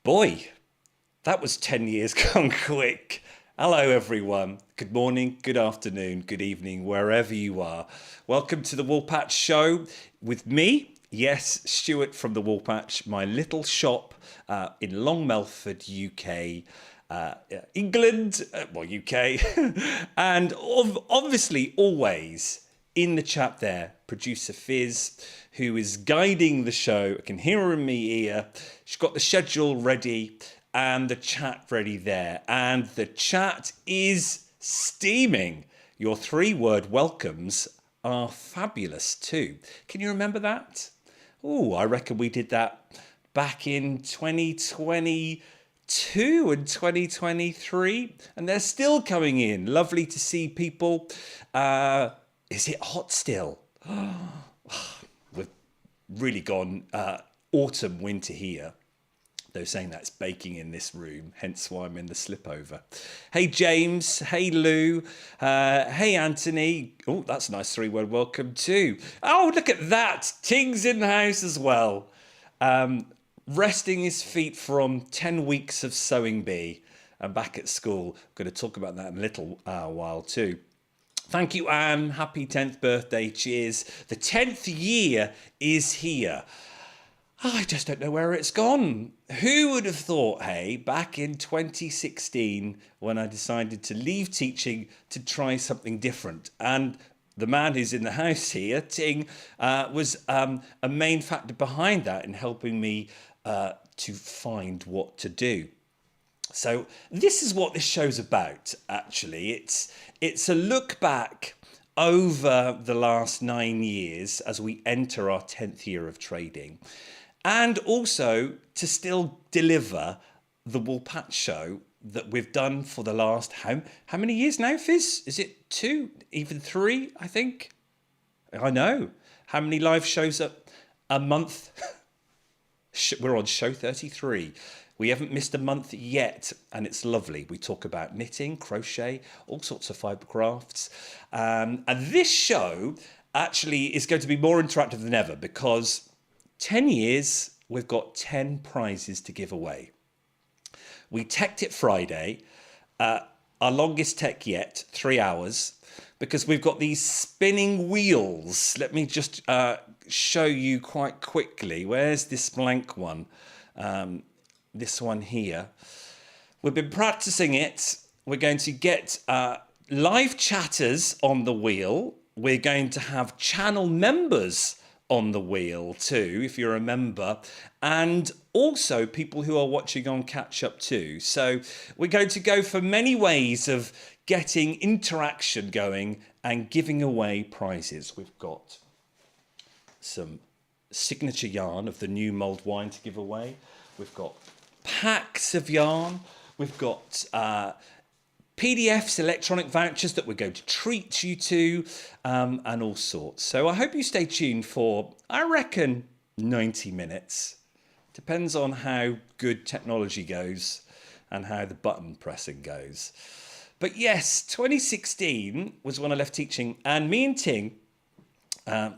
Boy, that was 10 years gone quick. Hello, everyone. Good morning, good afternoon, good evening, wherever you are. Welcome to the Woolpatch show with me. Yes, Stuart from the Woolpatch, my little shop in Long Melford, UK. England, UK, and obviously always in the chat there, Producer Fizz, who is guiding the show. I can hear her in my ear. She's got the schedule ready and the chat ready there. And the chat is steaming. Your 3-word welcomes are fabulous too. Can you remember that? Oh, I reckon we did that back in 2022 and 2023, and they're still coming in. Lovely to see people. Is it hot still? We've really gone autumn, winter here. Though saying that's baking in this room, hence why I'm in the slipover. Hey James, hey Lou, hey Anthony. Oh, that's a nice 3-word welcome too. Oh, look at that. Ting's in the house as well. Resting his feet from 10 weeks of sewing bee and back at school. I'm going to talk about that in a little while too. Thank you, Anne. Happy 10th birthday. Cheers. The 10th year is here. I just don't know where it's gone. Who would have thought, hey, back in 2016, when I decided to leave teaching to try something different, and the man who's in the house here, Ting, was a main factor behind that in helping me to find what to do. So this is what this show's about, actually. It's a look back over the last 9 years as we enter our 10th year of trading. And also to still deliver the Woolpatch show that we've done for the last, how many years now, Fizz? Is it 2, even 3, I think? I know. How many live shows a month? We're on show 33. We haven't missed a month yet, and it's lovely. We talk about knitting, crochet, all sorts of fibre crafts. And this show actually is going to be more interactive than ever because 10 years, we've got 10 prizes to give away. We teched it Friday, our longest tech yet, 3 hours, because we've got these spinning wheels. Let me just show you quite quickly. Where's this blank one? This one here. We've been practicing it. We're going to get live chatters on the wheel. We're going to have channel members on the wheel too, if you're a member, and also people who are watching on catch up too. So we're going to go for many ways of getting interaction going and giving away prizes. We've got some signature yarn of the new mulled wine to give away. We've got packs of yarn. We've got PDFs, electronic vouchers that we're going to treat you to, and all sorts. So I hope you stay tuned for, I reckon, 90 minutes. Depends on how good technology goes and how the button pressing goes. But yes, 2016 was when I left teaching, and me and Ting,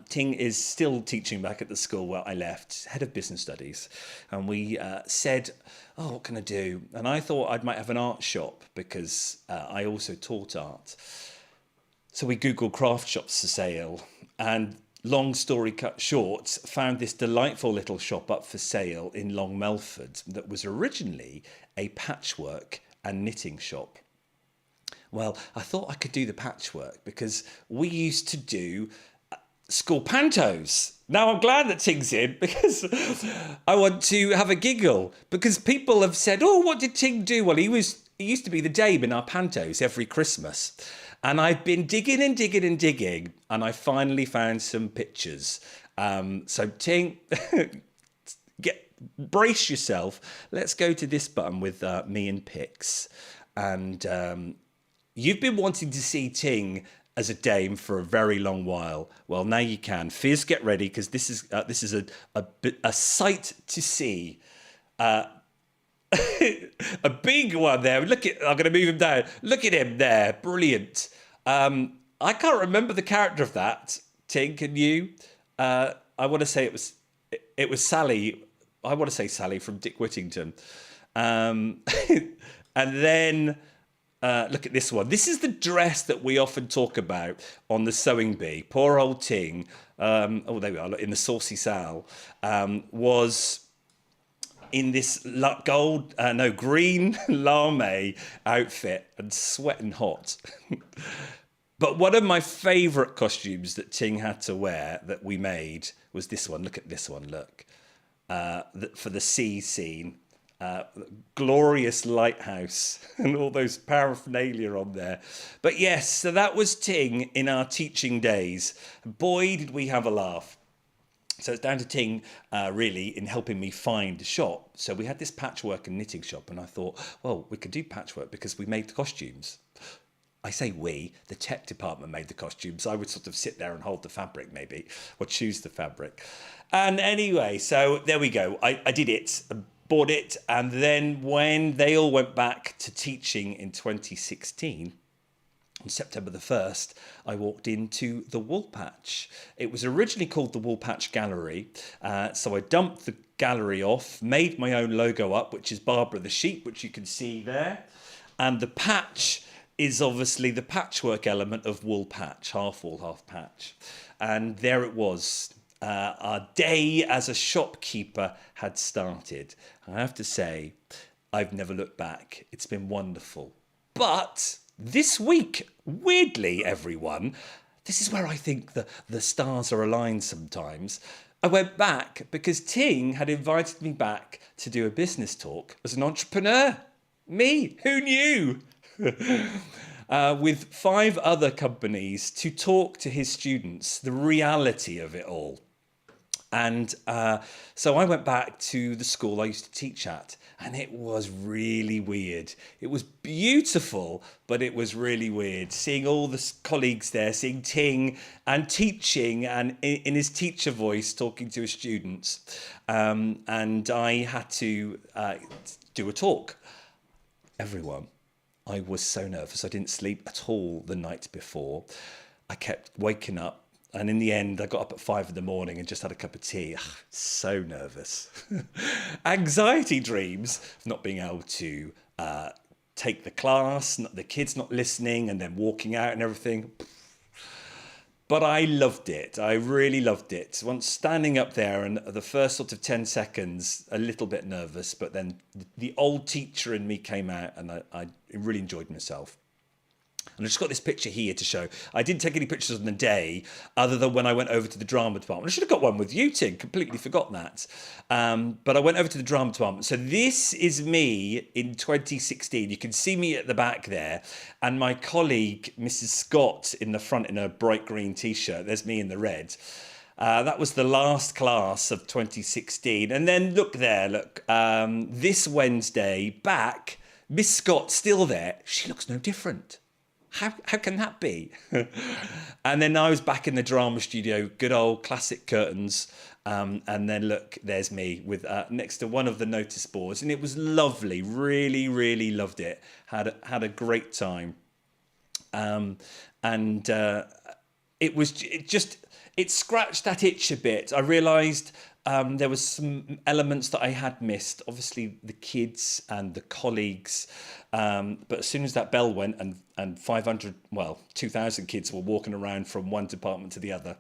Ting is still teaching back at the school where I left, head of business studies. And we said, oh, what can I do? And I thought I might have an art shop because I also taught art. So we Googled craft shops for sale, and long story cut short, found this delightful little shop up for sale in Long Melford that was originally a patchwork and knitting shop. Well, I thought I could do the patchwork because we used to do school pantos. Now I'm glad that Ting's in because I want to have a giggle because people have said, oh, what did Ting do? Well, he used to be the dame in our pantos every Christmas. And I've been digging and digging and digging, and I finally found some pictures. So Ting, brace yourself. Let's go to this button with me and pics. And you've been wanting to see Ting as a dame for a very long while. Well, now you can. Fizz, get ready because this is a sight to see. A big one there. Look at. I'm going to move him down. Look at him there. Brilliant. I can't remember the character of that. Ting, can you? I want to say it was Sally. I want to say Sally from Dick Whittington. And then look at this one. This is the dress that we often talk about on the sewing bee. Poor old Ting, oh, there we are, look, in the Saucy Sal, was in this green lame outfit and sweating hot. But one of my favourite costumes that Ting had to wear that we made was this one. Look at this one, look. For the sea scene. Glorious lighthouse and all those paraphernalia on there. But yes, so that was Ting in our teaching days. Boy, did we have a laugh. So it's down to Ting, really, in helping me find a shop. So we had this patchwork and knitting shop, and I thought, well, we could do patchwork because we made the costumes. I say we, the tech department made the costumes. I would sort of sit there and hold the fabric maybe, or choose the fabric. And anyway, so there we go. I did it, bought it, and then when they all went back to teaching in 2016, on September the 1st, I walked into the Woolpatch. It was originally called the Woolpatch Gallery. So I dumped the gallery off, made my own logo up, which is Barbara the Sheep, which you can see there. And the patch is obviously the patchwork element of Woolpatch, half wool, half patch. And there it was. Our day as a shopkeeper had started. I have to say, I've never looked back. It's been wonderful. But this week, weirdly, everyone, this is where I think the stars are aligned sometimes. I went back because Ting had invited me back to do a business talk as an entrepreneur. Me, who knew? With 5 other companies to talk to his students, the reality of it all. And so I went back to the school I used to teach at, and it was really weird. It was beautiful, but it was really weird. Seeing all the colleagues there, seeing Ting and teaching and in his teacher voice talking to his students. And I had to do a talk. Everyone, I was so nervous. I didn't sleep at all the night before. I kept waking up. And in the end, I got up at 5 a.m. and just had a cup of tea. Ugh, so nervous. Anxiety dreams of not being able to take the class, the kids not listening and then walking out and everything. But I loved it. I really loved it. Once standing up there and the first sort of 10 seconds, a little bit nervous, but then the old teacher in me came out and I really enjoyed myself. And I've just got this picture here to show. I didn't take any pictures on the day other than when I went over to the drama department. I should have got one with you, Ting. Completely forgot that. But I went over to the drama department. So this is me in 2016. You can see me at the back there. And my colleague, Mrs. Scott, in the front in a bright green T-shirt. There's me in the red. That was the last class of 2016. And then look there, look. This Wednesday, back, Miss Scott still there. She looks no different. How can that be? And then I was back in the drama studio, good old classic curtains. And then look, there's me with next to one of the notice boards. And it was lovely. Really, really loved it. Had a great time. It scratched that itch a bit. I realised there was some elements that I had missed. Obviously, the kids and the colleagues. But as soon as that bell went and 2,000 kids were walking around from one department to the other,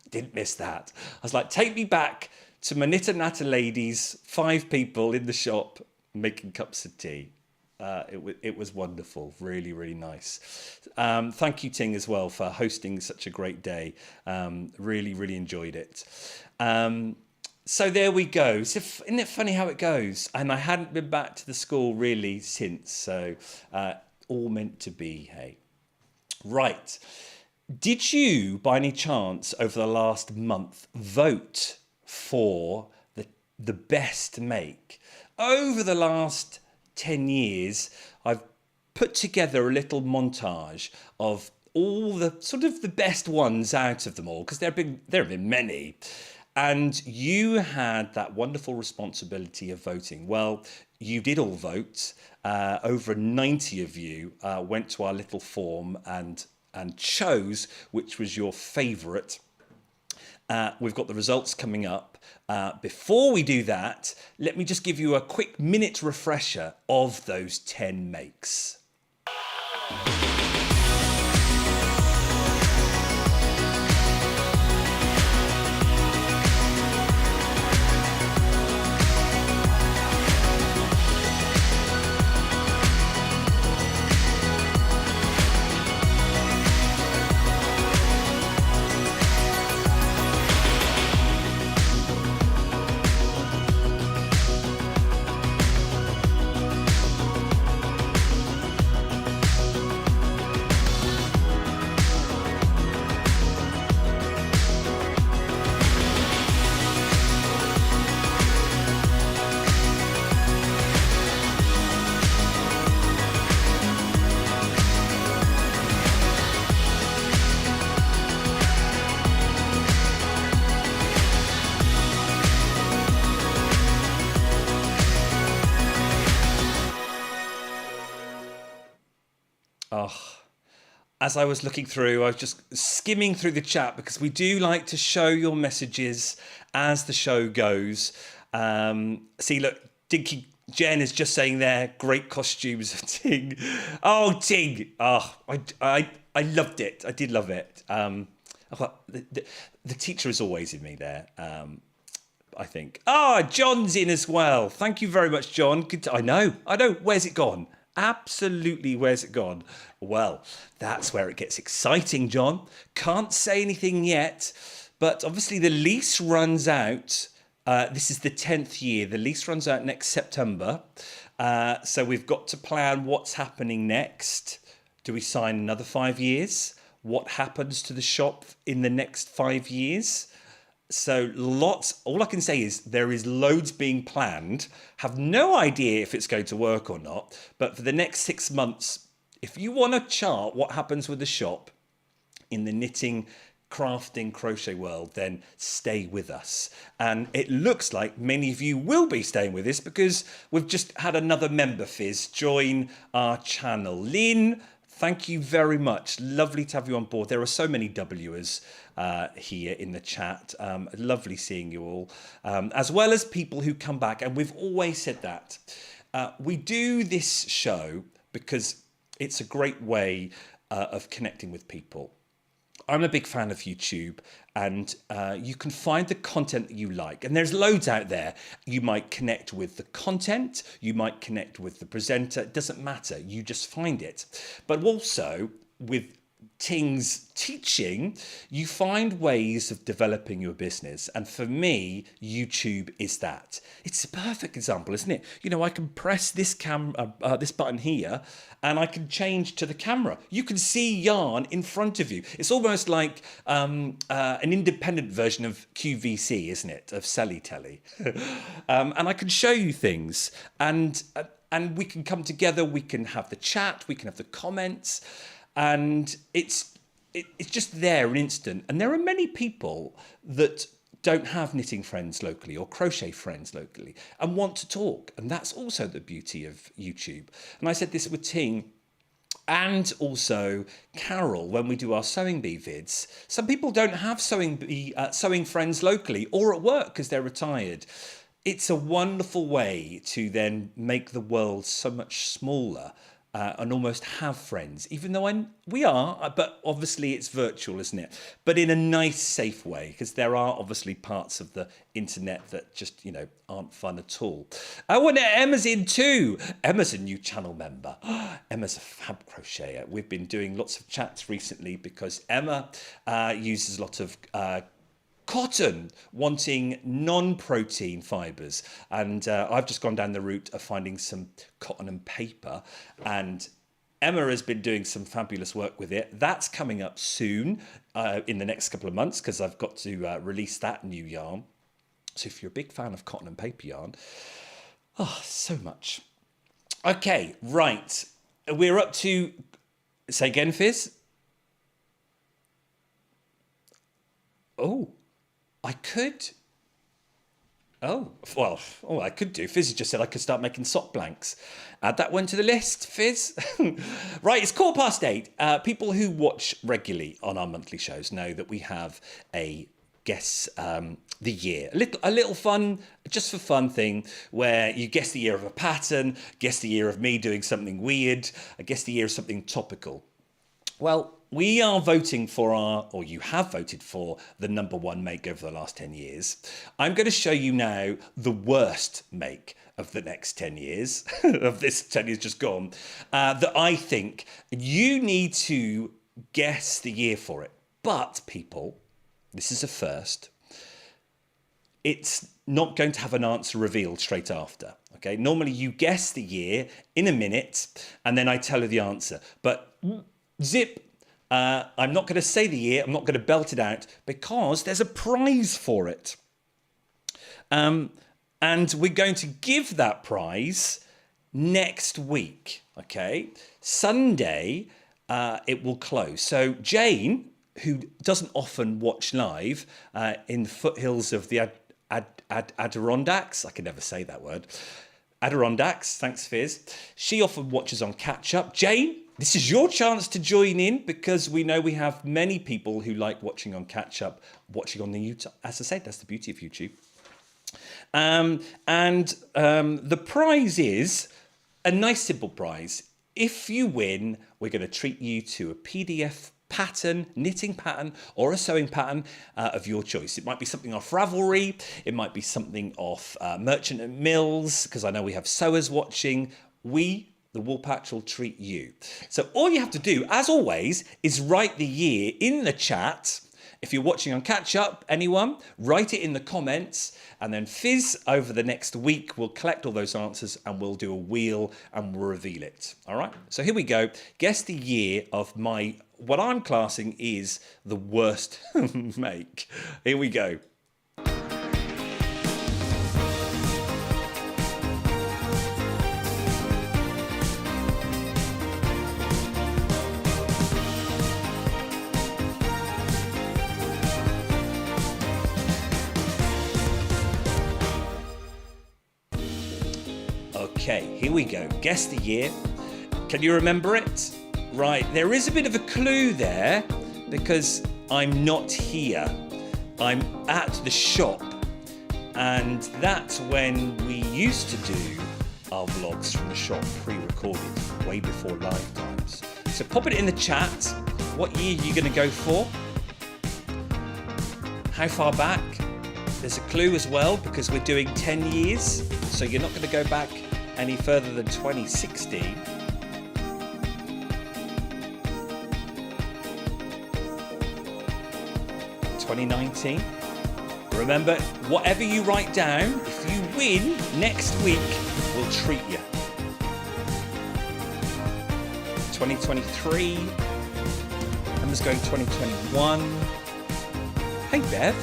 didn't miss that. I was like, take me back to my Knitter Natter ladies, 5 people in the shop making cups of tea. It was wonderful, really, really nice. Thank you, Ting, as well, for hosting such a great day. Really, really enjoyed it. So there we go. So isn't it funny how it goes? And I hadn't been back to the school really since. So all meant to be, hey. Right. Did you, by any chance, over the last month, vote for the best make? Over the last 10 years, I've put together a little montage of all the sort of the best ones out of them all, because there have been many. And you had that wonderful responsibility of voting. Well, you did all vote. Over 90 of you went to our little form and chose which was your favourite. We've got the results coming up. Before we do that, let me just give you a quick minute refresher of those 10 makes. As I was looking through, I was just skimming through the chat because we do like to show your messages as the show goes. See, look, Dinky Jen is just saying there, great costumes of Ting. Oh, Ting. Oh, I loved it. I did love it. The teacher is always in me there. I think. John's in as well. Thank you very much, John. I know. Where's it gone? Absolutely, where's it gone? Well, that's where it gets exciting, John. Can't say anything yet, but obviously the lease runs out. This is the 10th year. The lease runs out next September. So we've got to plan what's happening next. Do we sign another 5 years? What happens to the shop in the next 5 years? So lots, all I can say is there is loads being planned. Have no idea if it's going to work or not. But for the next 6 months, if you want to chart what happens with the shop in the knitting, crafting, crochet world, then stay with us. And it looks like many of you will be staying with us because we've just had another member, Fizz, join our channel. Lynn, thank you very much. Lovely to have you on board. There are so many Wers here in the chat. Lovely seeing you all, as well as people who come back. And we've always said that. We do this show because it's a great way of connecting with people. I'm a big fan of YouTube, and you can find the content that you like. And there's loads out there. You might connect with the content, you might connect with the presenter. It doesn't matter. You just find it. But also with Ting's teaching, you find ways of developing your business. And for me, YouTube is that. It's a perfect example, isn't it? You know, I can press this this button here, and I can change to the camera. You can see yarn in front of you. It's almost like an independent version of QVC, isn't it? Of Sally Telly. And I can show you things, and we can come together. We can have the chat. We can have the comments. And it's just there, an instant. And there are many people that don't have knitting friends locally or crochet friends locally and want to talk. And that's also the beauty of YouTube. And I said this with Ting and also Carol when we do our sewing bee vids. Some people don't have sewing friends locally or at work because they're retired. It's a wonderful way to then make the world so much smaller. And almost have friends, even though we are, but obviously it's virtual, isn't it? But in a nice, safe way, because there are obviously parts of the internet that just, you know, aren't fun at all. Oh, and Emma's in too. Emma's a new channel member. Emma's a fab crocheter. We've been doing lots of chats recently because Emma uses a lot of cotton, wanting non-protein fibres, and I've just gone down the route of finding some cotton and paper, and Emma has been doing some fabulous work with it. That's coming up soon in the next couple of months because I've got to release that new yarn. So if you're a big fan of cotton and paper yarn, so much. Okay, right, we're up to, say again, Fizz. I could. I could do. Fizz just said I could start making sock blanks. Add that one to the list, Fizz. Right, it's 8:15. People who watch regularly on our monthly shows know that we have a guess the year. A little fun, just for fun thing, where you guess the year of a pattern, guess the year of me doing something weird, guess the year of something topical. Well, we are voting for or you have voted for the #1 make over the last 10 years. I'm going to show you now the worst make of the next 10 years, of this 10 years just gone, that I think you need to guess the year for it. But people, this is a first. It's not going to have an answer revealed straight after. Okay, normally you guess the year in a minute and then I tell you the answer. But zip, I'm not going to say the year, I'm not going to belt it out because there's a prize for it. And we're going to give that prize next week. Okay, Sunday it will close. So Jane, who doesn't often watch live in the foothills of the Adirondacks, I can never say that word, Adirondacks, thanks Fizz, she often watches on catch up. Jane, this is your chance to join in because we know we have many people who like watching on catch up, watching on the YouTube. As I said, that's the beauty of YouTube. The prize is a nice simple prize. If you win, we're going to treat you to a PDF pattern, knitting pattern or a sewing pattern of your choice. It might be something off Ravelry, it might be something off Merchant and Mills, because I know we have sewers watching. We, the Woolpatch, will treat you. So all you have to do, as always, is write the year in the chat. If you're watching on catch up, anyone, write it in the comments, and then Fizz over the next week will collect all those answers and we'll do a wheel and we'll reveal it. All right, so here we go. Guess the year of what I'm classing is the worst make. Here we go. Okay, here we go. Guess the year. Can you remember it? Right, there is a bit of a clue there because I'm not here. I'm at the shop, and that's when we used to do our vlogs from the shop pre-recorded, way before live times. So pop it in the chat. What year are you going to go for? How far back? There's a clue as well because we're doing 10 years, so you're not going to go back any further than 2016. (2019). Remember, whatever you write down, if you win next week, we'll treat you. 2023. Emma's going 2021. Hey Bev.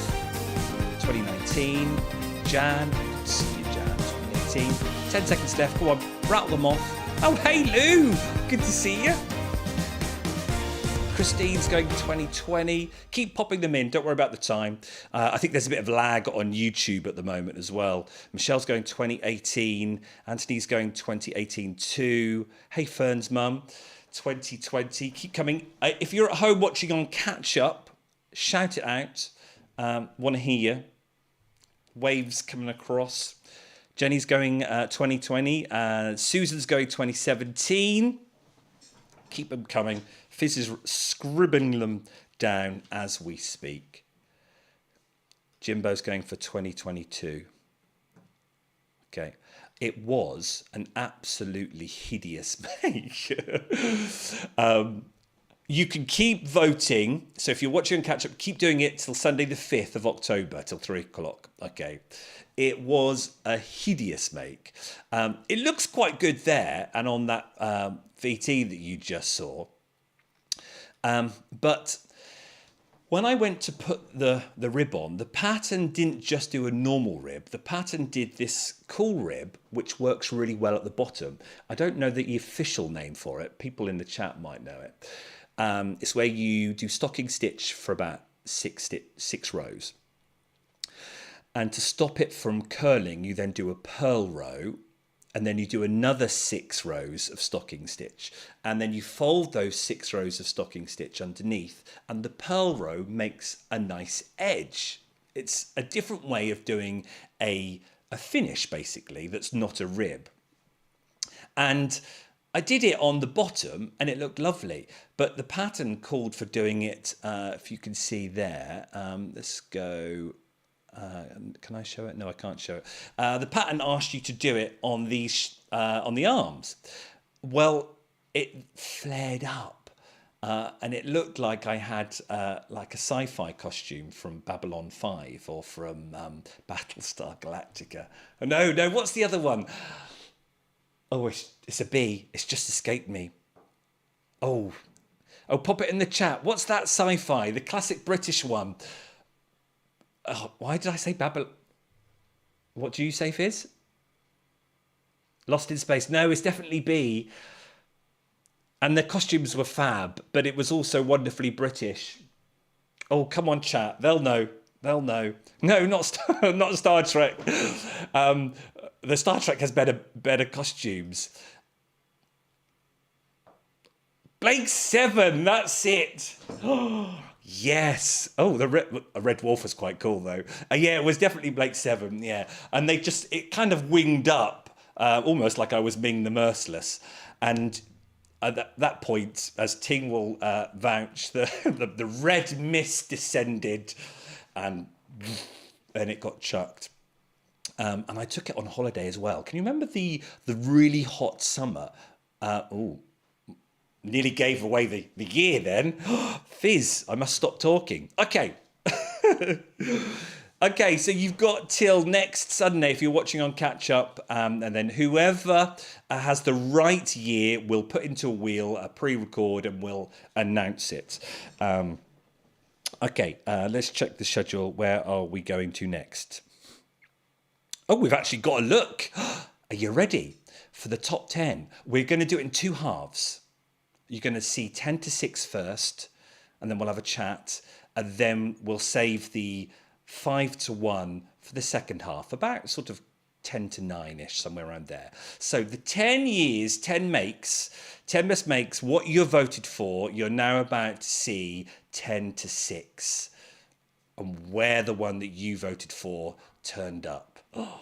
2019. Jan. Good to see you, Jan. 2018. 10 seconds left. Go on, rattle them off. Oh, hey Lou. Good to see you. Christine's going 2020. Keep popping them in. Don't worry about the time. I think there's a bit of lag on YouTube at the moment as well. Michelle's going 2018. Anthony's going 2018 too. Hey Fern's mum, 2020. Keep coming. If you're at home watching on catch up, shout it out. Want to hear you. Waves coming across. Jenny's going 2020. Susan's going 2017. Keep them coming. Fizz is scribbling them down as we speak. Jimbo's going for 2022. Okay. It was an absolutely hideous make. You can keep voting. So if you're watching on catch up, keep doing it till Sunday the 5th of October, till 3 o'clock. Okay. It was a hideous make. It looks quite good there and on that VT that you just saw. But when I went to put the rib on, the pattern didn't just do a normal rib. The pattern did this cool rib, which works really well at the bottom. I don't know the official name for it. People in the chat might know it. It's where you do stocking stitch for about six rows. And to stop it from curling, you then do a purl row, and then you do another 6 rows of stocking stitch, and then you fold those 6 rows of stocking stitch underneath, and the purl row makes a nice edge. it's a different way of doing a finish, basically, that's not a rib. And I did it on the bottom and it looked lovely, but the pattern called for doing it, if you can see there, let's go, can I show it? No, I can't show it. The pattern asked you to do it on these, on the arms. Well, it flared up and it looked like I had like a sci-fi costume from Babylon 5 or from Battlestar Galactica. Oh, no, what's the other one? Oh, it's a B. It's just escaped me. Oh, pop it in the chat. What's that sci-fi? The classic British one. Oh, why did I say Babylon? What do you say, Fizz? Lost in Space. No, it's definitely B. And the costumes were fab, but it was also wonderfully British. Oh, come on, chat. They'll know. They'll know. No, not Star Trek. The Star Trek has better costumes. Blake 7, that's it. Yes. Oh, the Red Wolf was quite cool though. Yeah, it was definitely Blake 7. Yeah, and it kind of winged up, almost like I was Ming the Merciless, and at that point, as Ting will vouch, the red mist descended, and it got chucked. And I took it on holiday as well. Can you remember the really hot summer? Nearly gave away the year then. Fizz, I must stop talking. Okay. Okay, so you've got till next Sunday if you're watching on catch up, and then whoever has the right year will put into a wheel, a pre-record, and we'll announce it. Okay, let's check the schedule. Where are we going to next? Oh, we've actually got a look. Are you ready for the top 10? We're going to do it in two halves. You're going to see 10 to 6 first, and then we'll have a chat, and then we'll save the 5 to 1 for the second half, about sort of 10 to 9-ish, somewhere around there. So the 10 years, 10 makes, 10 best makes, what you voted for, you're now about to see 10 to 6, and where the one that you voted for turned up. Oh.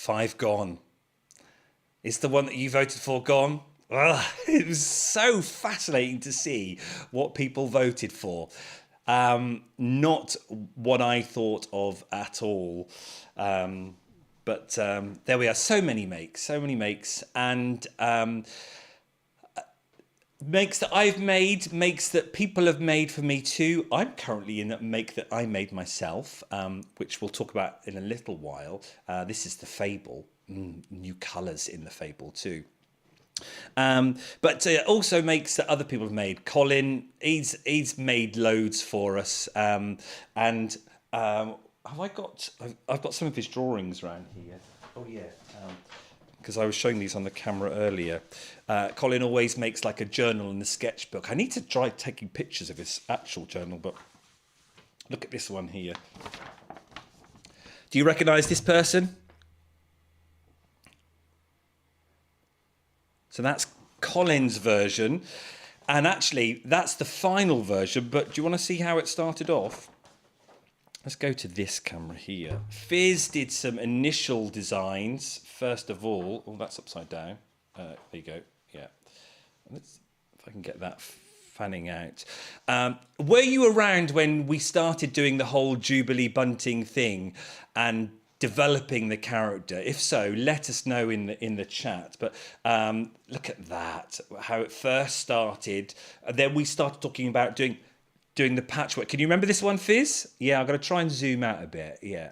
5 gone. Is the one that you voted for gone? Ugh, it was so fascinating to see what people voted for. Not what I thought of at all. But there we are. So many makes, and makes that I've made, makes that people have made for me too. I'm currently in a make that I made myself, which we'll talk about in a little while. This is the Fable. New colours in the Fable too. But also makes that other people have made. Colin, he's made loads for us. And have I've got some of his drawings around here. Oh yeah. Because I was showing these on the camera earlier. Colin always makes like a journal and a sketchbook. I need to try taking pictures of his actual journal, but look at this one here. Do you recognise this person? So that's Colin's version. And actually, that's the final version. But do you want to see how it started off? Let's go to this camera here. Fizz did some initial designs. First of all, oh, that's upside down. There you go. Yeah. Let's, if I can get that fanning out. Were you around when we started doing the whole Jubilee bunting thing and developing the character? If so, let us know in the chat. But look at that, how it first started. And then we started talking about doing the patchwork. Can you remember this one, Fizz? Yeah, I've got to try and zoom out a bit. Yeah.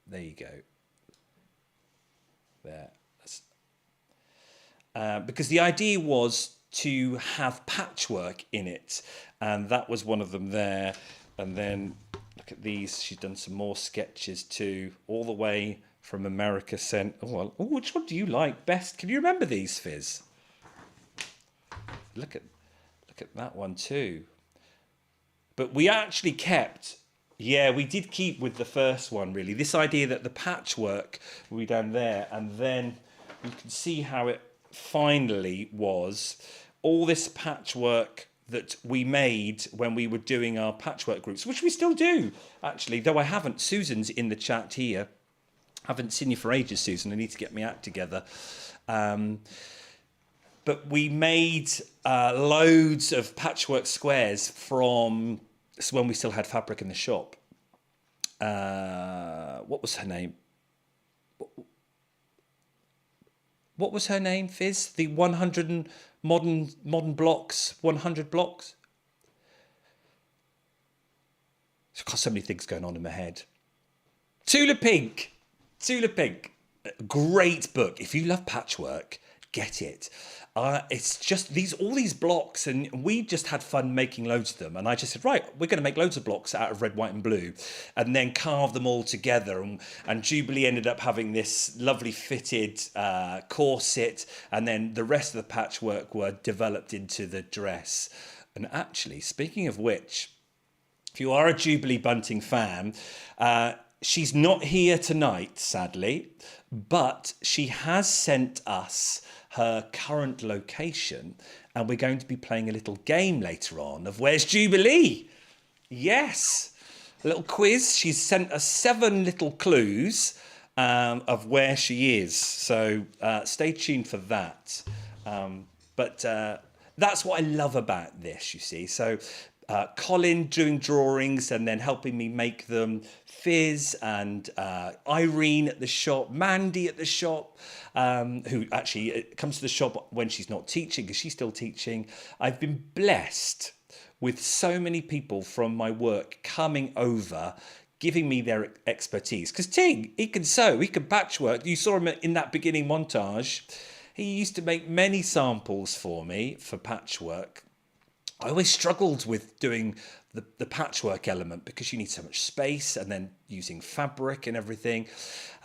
There you go. There. Because the idea was to have patchwork in it. And that was one of them there. And then look at these. She's done some more sketches too, all the way from America sent. Oh, well, which one do you like best? Can you remember these, Fizz? Look at that one too. But we actually kept, yeah, we did keep with the first one, really. This idea that the patchwork will be down there, and then you can see how it finally was. All this patchwork that we made when we were doing our patchwork groups, which we still do, actually, though I haven't. Susan's in the chat here. Haven't seen you for ages, Susan. I need to get my act together. But we made loads of patchwork squares from when we still had fabric in the shop. What was her name? What was her name, Fizz? The 100 and modern blocks, 100 blocks. I've got so many things going on in my head. Tula Pink. Great book. If you love patchwork, get it. It's just all these blocks, and we just had fun making loads of them. And I just said, right, we're going to make loads of blocks out of red, white and blue and then carve them all together. And Jubilee ended up having this lovely fitted corset, and then the rest of the patchwork were developed into the dress. And actually, speaking of which, if you are a Jubilee bunting fan, she's not here tonight, sadly, but she has sent us her current location, and we're going to be playing a little game later on of Where's Jubilee? Yes, a little quiz. She's sent us 7 little clues of where she is, so stay tuned for that. But that's what I love about this, you see. So Colin doing drawings and then helping me make them, Fizz and Irene at the shop, Mandy at the shop, who actually comes to the shop when she's not teaching, because she's still teaching. I've been blessed with so many people from my work coming over, giving me their expertise. Because Ting, he can sew, he can patchwork. You saw him in that beginning montage. He used to make many samples for me for patchwork. I always struggled with doing the patchwork element because you need so much space, and then using fabric and everything.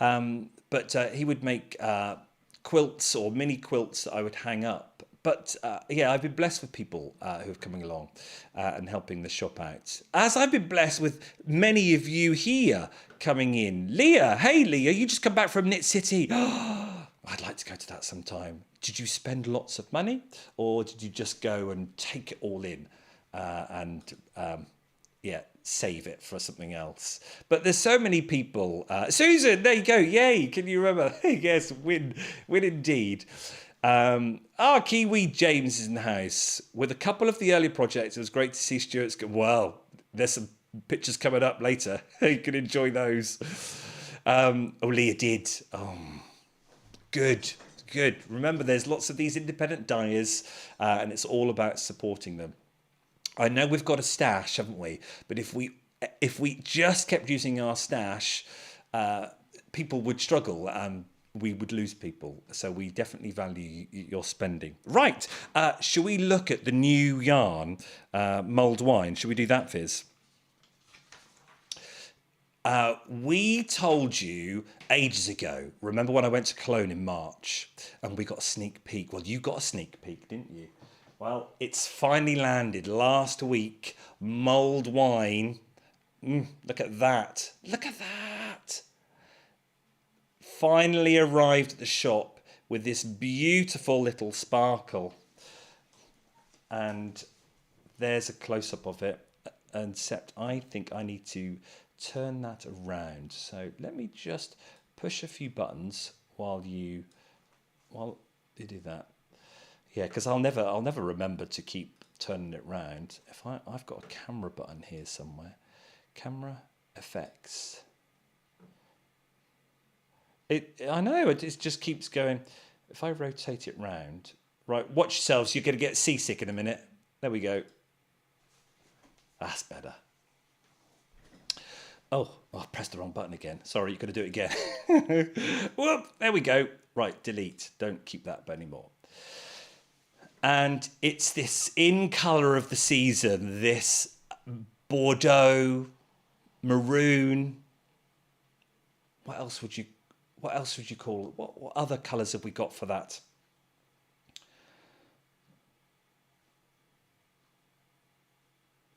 But he would make quilts or mini quilts that I would hang up. But yeah, I've been blessed with people who are coming along and helping the shop out. As I've been blessed with many of you here coming in. Leah, hey Leah, you just come back from Knit City. I'd like to go to that sometime. Did you spend lots of money, or did you just go and take it all in and yeah, save it for something else? But there's so many people. Susan, there you go. Yay! Can you remember? Yes, win indeed. Kiwi James is in the house with a couple of the early projects. It was great to see Stuart's. Well, there's some pictures coming up later. You can enjoy those. Leah did. Good. Remember, there's lots of these independent dyers, and it's all about supporting them. I know we've got a stash, haven't we? But if we just kept using our stash, people would struggle and we would lose people. So we definitely value your spending. Right. Shall we look at the new yarn, mulled wine? Shall we do that, Fizz? We told you ages ago, remember when I went to Cologne in March and we got a sneak peek? Well, you got a sneak peek, didn't you? Well, it's finally landed last week. Mulled wine. Look at that. Finally arrived at the shop. with this beautiful little sparkle. And there's a close-up of it, except I think I need to turn that around. So let me just push a few buttons while you do that. Yeah, because I'll never remember to keep turning it round. If I've got a camera button here somewhere, camera effects. I know it just keeps going. If I rotate it round, right, watch yourselves. You're going to get seasick in a minute. There we go. That's better. Oh, I pressed the wrong button again. Sorry, you've got to do it again. Whoop, there we go. Right, delete. Don't keep that anymore. And it's this in colour of the season, this Bordeaux, maroon. What else would you call it? What other colours have we got for that?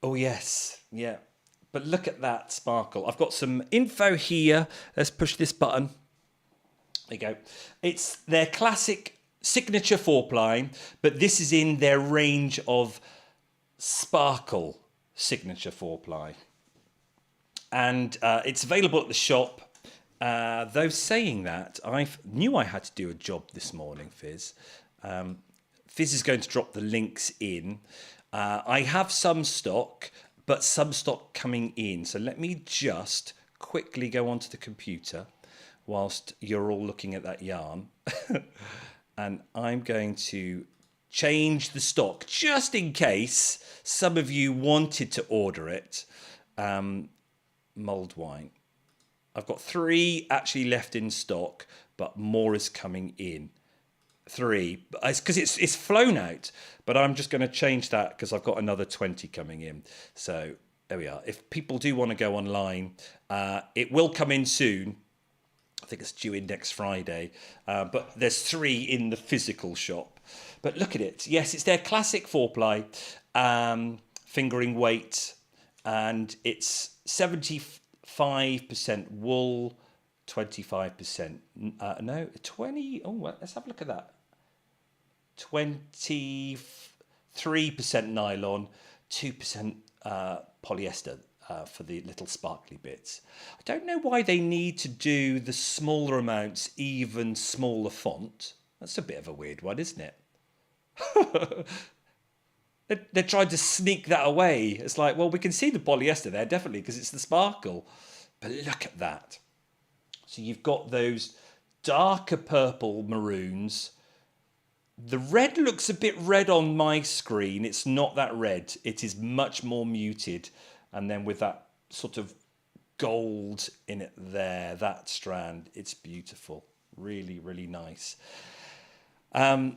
Oh, yes. Yeah. But look at that sparkle. I've got some info here. Let's push this button. There you go. It's their classic signature 4-ply, but this is in their range of sparkle signature 4-ply. And it's available at the shop. Though saying that, I knew I had to do a job this morning, Fizz. Fizz is going to drop the links in. I have some stock, but some stock coming in. So let me just quickly go onto the computer whilst you're all looking at that yarn. And I'm going to change the stock just in case some of you wanted to order it. Mulled wine. I've got 3 actually left in stock, but more is coming in. 3. It's because it's flown out, but I'm just going to change that because I've got another 20 coming in. So there we are. If people do want to go online, it will come in soon. I think it's due in next Friday, but there's 3 in the physical shop. But look at it. Yes, it's their classic 4-ply fingering weight, and it's 75% wool, 25%. No, 20. Oh, let's have a look at that. 23% nylon, 2% polyester. For the little sparkly bits. I don't know why they need to do the smaller amounts even smaller font. That's a bit of a weird one, isn't it? They're trying to sneak that away. It's like, well, we can see the polyester there, definitely, because it's the sparkle. But look at that. So you've got those darker purple maroons. The red looks a bit red on my screen. It's not that red. It is much more muted. And then with that sort of gold in it there, that strand, it's beautiful. Really, really nice. A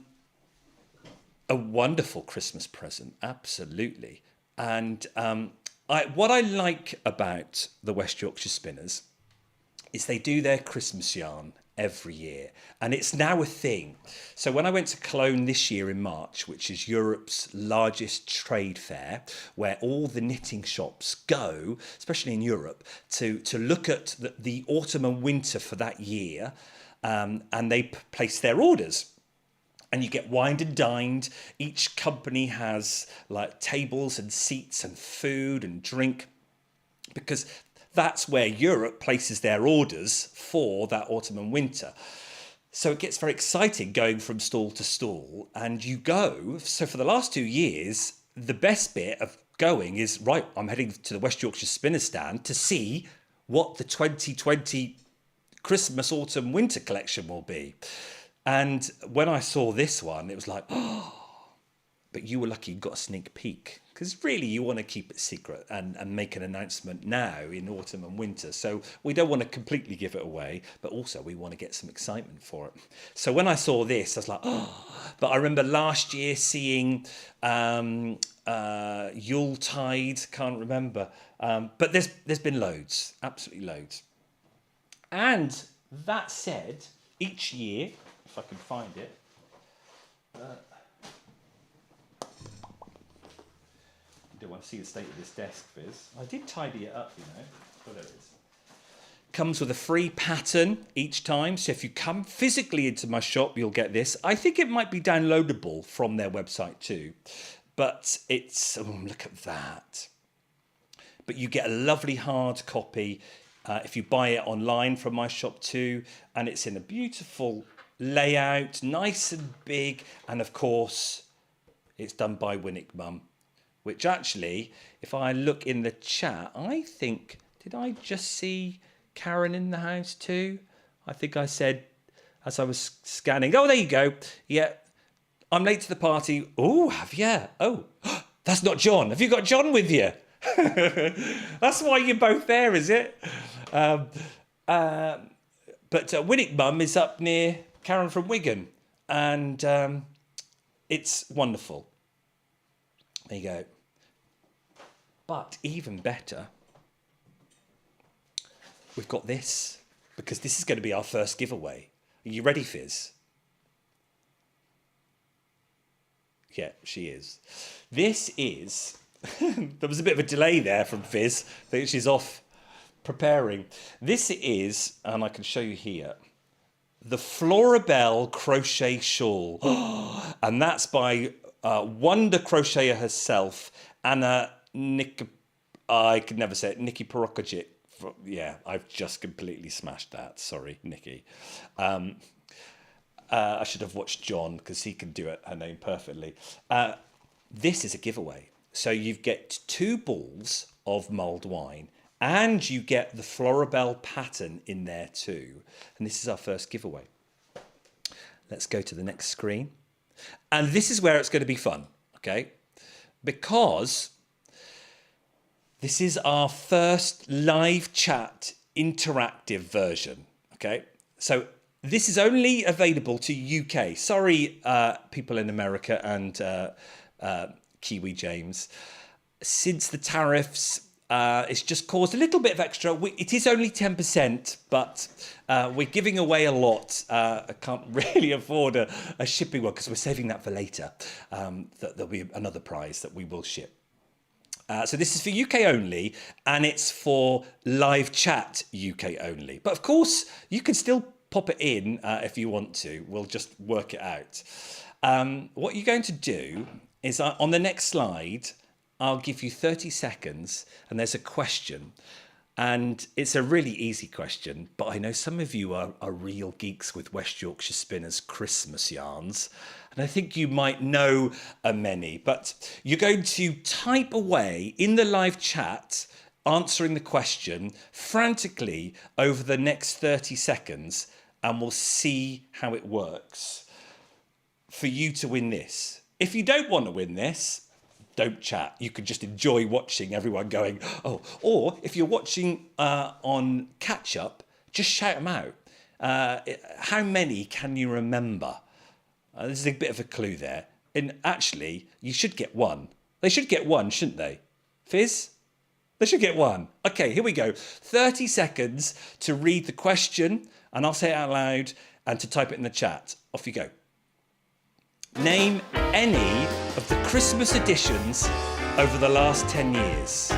wonderful Christmas present, absolutely. And what I like about the West Yorkshire Spinners is they do their Christmas yarn every year, and it's now a thing. So when I went to Cologne this year in March, which is Europe's largest trade fair, where all the knitting shops go, especially in Europe, to look at the autumn and winter for that year, and they place their orders. And you get wined and dined. Each company has like tables and seats and food and drink, because that's where Europe places their orders for that autumn and winter. So it gets very exciting going from stall to stall, and you go. So for the last 2 years, the best bit of going is, right, I'm heading to the West Yorkshire Spinner stand to see what the 2020 Christmas, autumn, winter collection will be. And when I saw this one, it was like, oh, but you were lucky you got a sneak peek, because really you want to keep it secret and make an announcement now in autumn and winter. So we don't want to completely give it away, but also we want to get some excitement for it. So when I saw this, I was like, oh, but I remember last year seeing Yuletide, can't remember. But there's been loads, absolutely loads. And that said, each year, if I can find it, don't want to see the state of this desk, Fizz. I did tidy it up, you know. Oh, there it is. comes with a free pattern each time. So if you come physically into my shop, you'll get this. I think it might be downloadable from their website too. But it's, oh, look at that. But you get a lovely hard copy if you buy it online from my shop too. And it's in a beautiful layout, nice and big. And of course, it's done by Winnick Mum, which actually, if I look in the chat, I think, did I just see Karen in the house too? I think I said as I was scanning. Oh, there you go. Yeah, I'm late to the party. Oh, have you? Oh, that's not John. Have you got John with you? That's why you're both there, is it? But Winnick Mum is up near Karen from Wigan, and it's wonderful. There you go. But even better, we've got this, because this is going to be our first giveaway. Are you ready, Fizz? Yeah, she is. This is... there was a bit of a delay there from Fizz. I think she's off preparing. This is, and I can show you here, the Florabelle crochet shawl. And that's by Wonder Crocheter herself, Anna I could never say it, Nikki Perokajit. Yeah, I've just completely smashed that. Sorry, Nikki. I should have watched John, because he can do it, her name perfectly. This is a giveaway. So you get 2 balls of mulled wine, and you get the Florabelle pattern in there too. And this is our first giveaway. Let's go to the next screen. And this is where it's going to be fun, okay? Because this is our first live chat interactive version, okay? So this is only available to UK. Sorry, people in America and Kiwi James. Since the tariffs, it's just caused a little bit of extra. It is only 10%, but we're giving away a lot. I can't really afford a shipping one, because we're saving that for later. There'll be another prize that we will ship. So this is for UK only, and it's for live chat UK only. But of course, you can still pop it in if you want to. We'll just work it out. What you're going to do is on the next slide, I'll give you 30 seconds, and there's a question. And it's a really easy question, but I know some of you are real geeks with West Yorkshire Spinners Christmas yarns, and I think you might know many, but you're going to type away in the live chat, answering the question frantically over the next 30 seconds, and we'll see how it works for you to win this. If you don't want to win this, don't chat. You can just enjoy watching everyone going, oh. Or if you're watching on catch up, just shout them out. How many can you remember? There's a bit of a clue there. And actually, you should get one. They should get one, shouldn't they? Fizz? They should get one. Okay, here we go. 30 seconds to read the question, and I'll say it out loud, and to type it in the chat. Off you go. Name any of the Christmas editions over the last 10 years.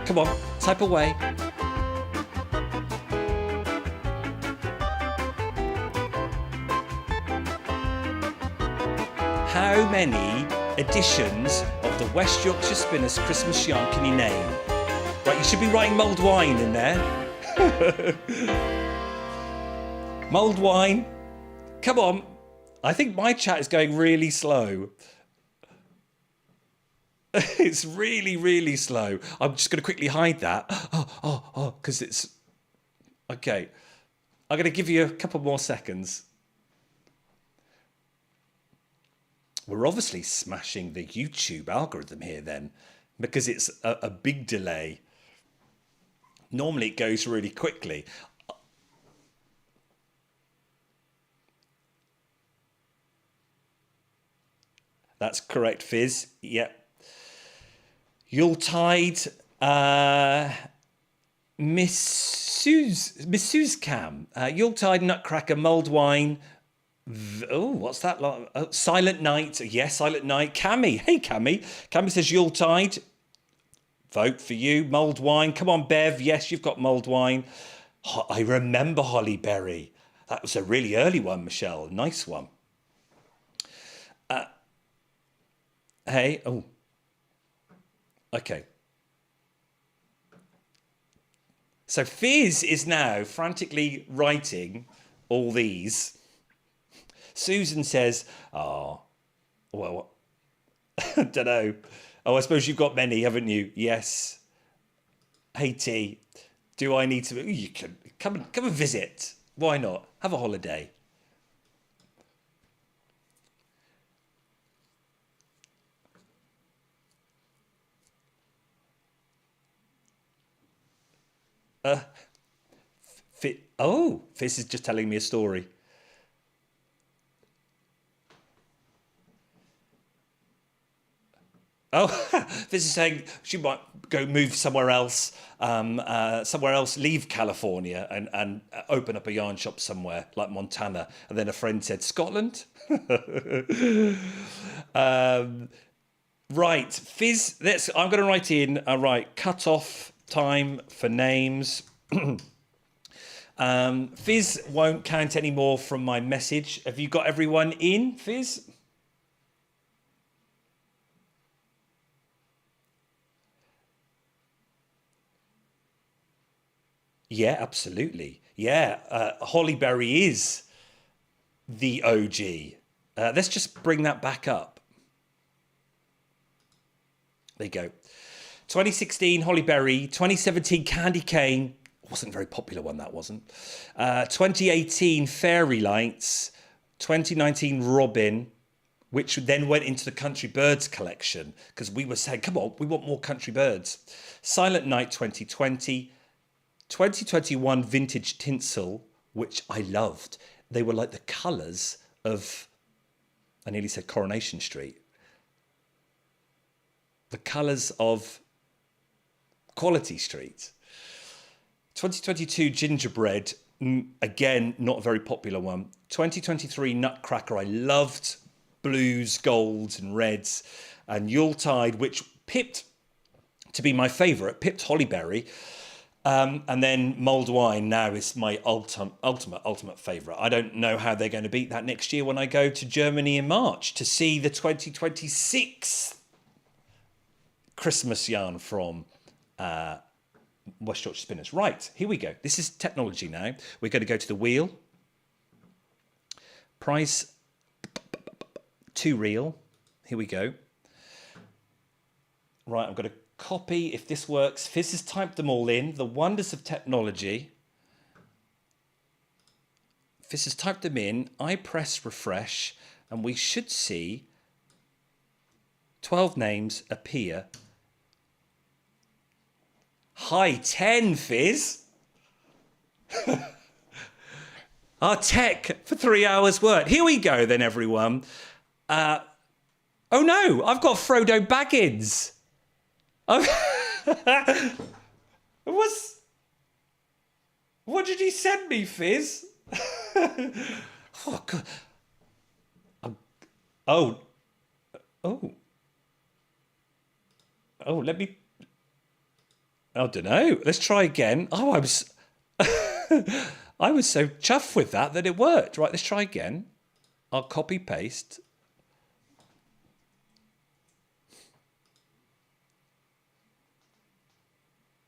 Come on, type away. How many editions of the West Yorkshire Spinners Christmas yarn can you name? Right, you should be writing mulled wine in there. Mulled wine. Come on. I think my chat is going really slow. It's really, really slow. I'm just going to quickly hide that. Because it's... Okay. I'm going to give you a couple more seconds. We're obviously smashing the YouTube algorithm here then, because it's a big delay. Normally it goes really quickly. That's correct, Fizz. Yep. Yuletide, Miss Suze Cam. Yuletide, Nutcracker, mulled wine. Oh, what's that? Silent Night. Yes, Silent Night. Cammy. Hey, Cammy. Cammy says Yuletide. Vote for you. Mulled wine. Come on, Bev. Yes, you've got mulled wine. I remember Holly Berry. That was a really early one, Michelle. Nice one. Hey, oh, okay. So Fizz is now frantically writing all these. Susan says, oh, well, I don't know. Oh, I suppose you've got many, haven't you? Yes. Hey, T, do I need to? You can come and visit. Why not? Have a holiday. Oh, Fizz is just telling me a story. Oh, Fizz is saying she might go move somewhere else, leave California and open up a yarn shop somewhere like Montana. And then a friend said, Scotland? Right, Fizz, I'm going to write in, right, cut off time for names. Fizz won't count any more from my message. Have you got everyone in, Fizz? Yeah, absolutely. Yeah, Holly Berry is the OG. Let's just bring that back up. There you go. 2016, Holly Berry. 2017, Candy Cane. Wasn't a very popular one, that wasn't. 2018, Fairy Lights. 2019, Robin, which then went into the Country Birds collection because we were saying, come on, we want more country birds. Silent Night 2020. 2021 Vintage Tinsel, which I loved. They were like the colours of, I nearly said Coronation Street. The colours of Quality Street. 2022 Gingerbread, again, not a very popular one. 2023 Nutcracker, I loved blues, golds and reds. And Yuletide, which pipped to be my favourite, pipped Holly Berry. And then mulled wine now is my ultimate favourite. I don't know how they're going to beat that next year when I go to Germany in March to see the 2026 Christmas yarn from West Yorkshire Spinners. Right, here we go. This is technology now. We're going to go to the wheel. Price 2 reel. Here we go. Right, I'm going to copy, if this works. Fizz has typed them all in. The wonders of technology. Fizz has typed them in. I press refresh and we should see 12 names appear. High 10, Fizz. Our tech for 3 hours work. Here we go then, everyone. Oh no, I've got Frodo Baggins. What did he send me, Fizz? Oh, God. Oh, let me. I don't know. Let's try again. Oh, I was so chuffed with that it worked. Right, let's try again. I'll copy paste.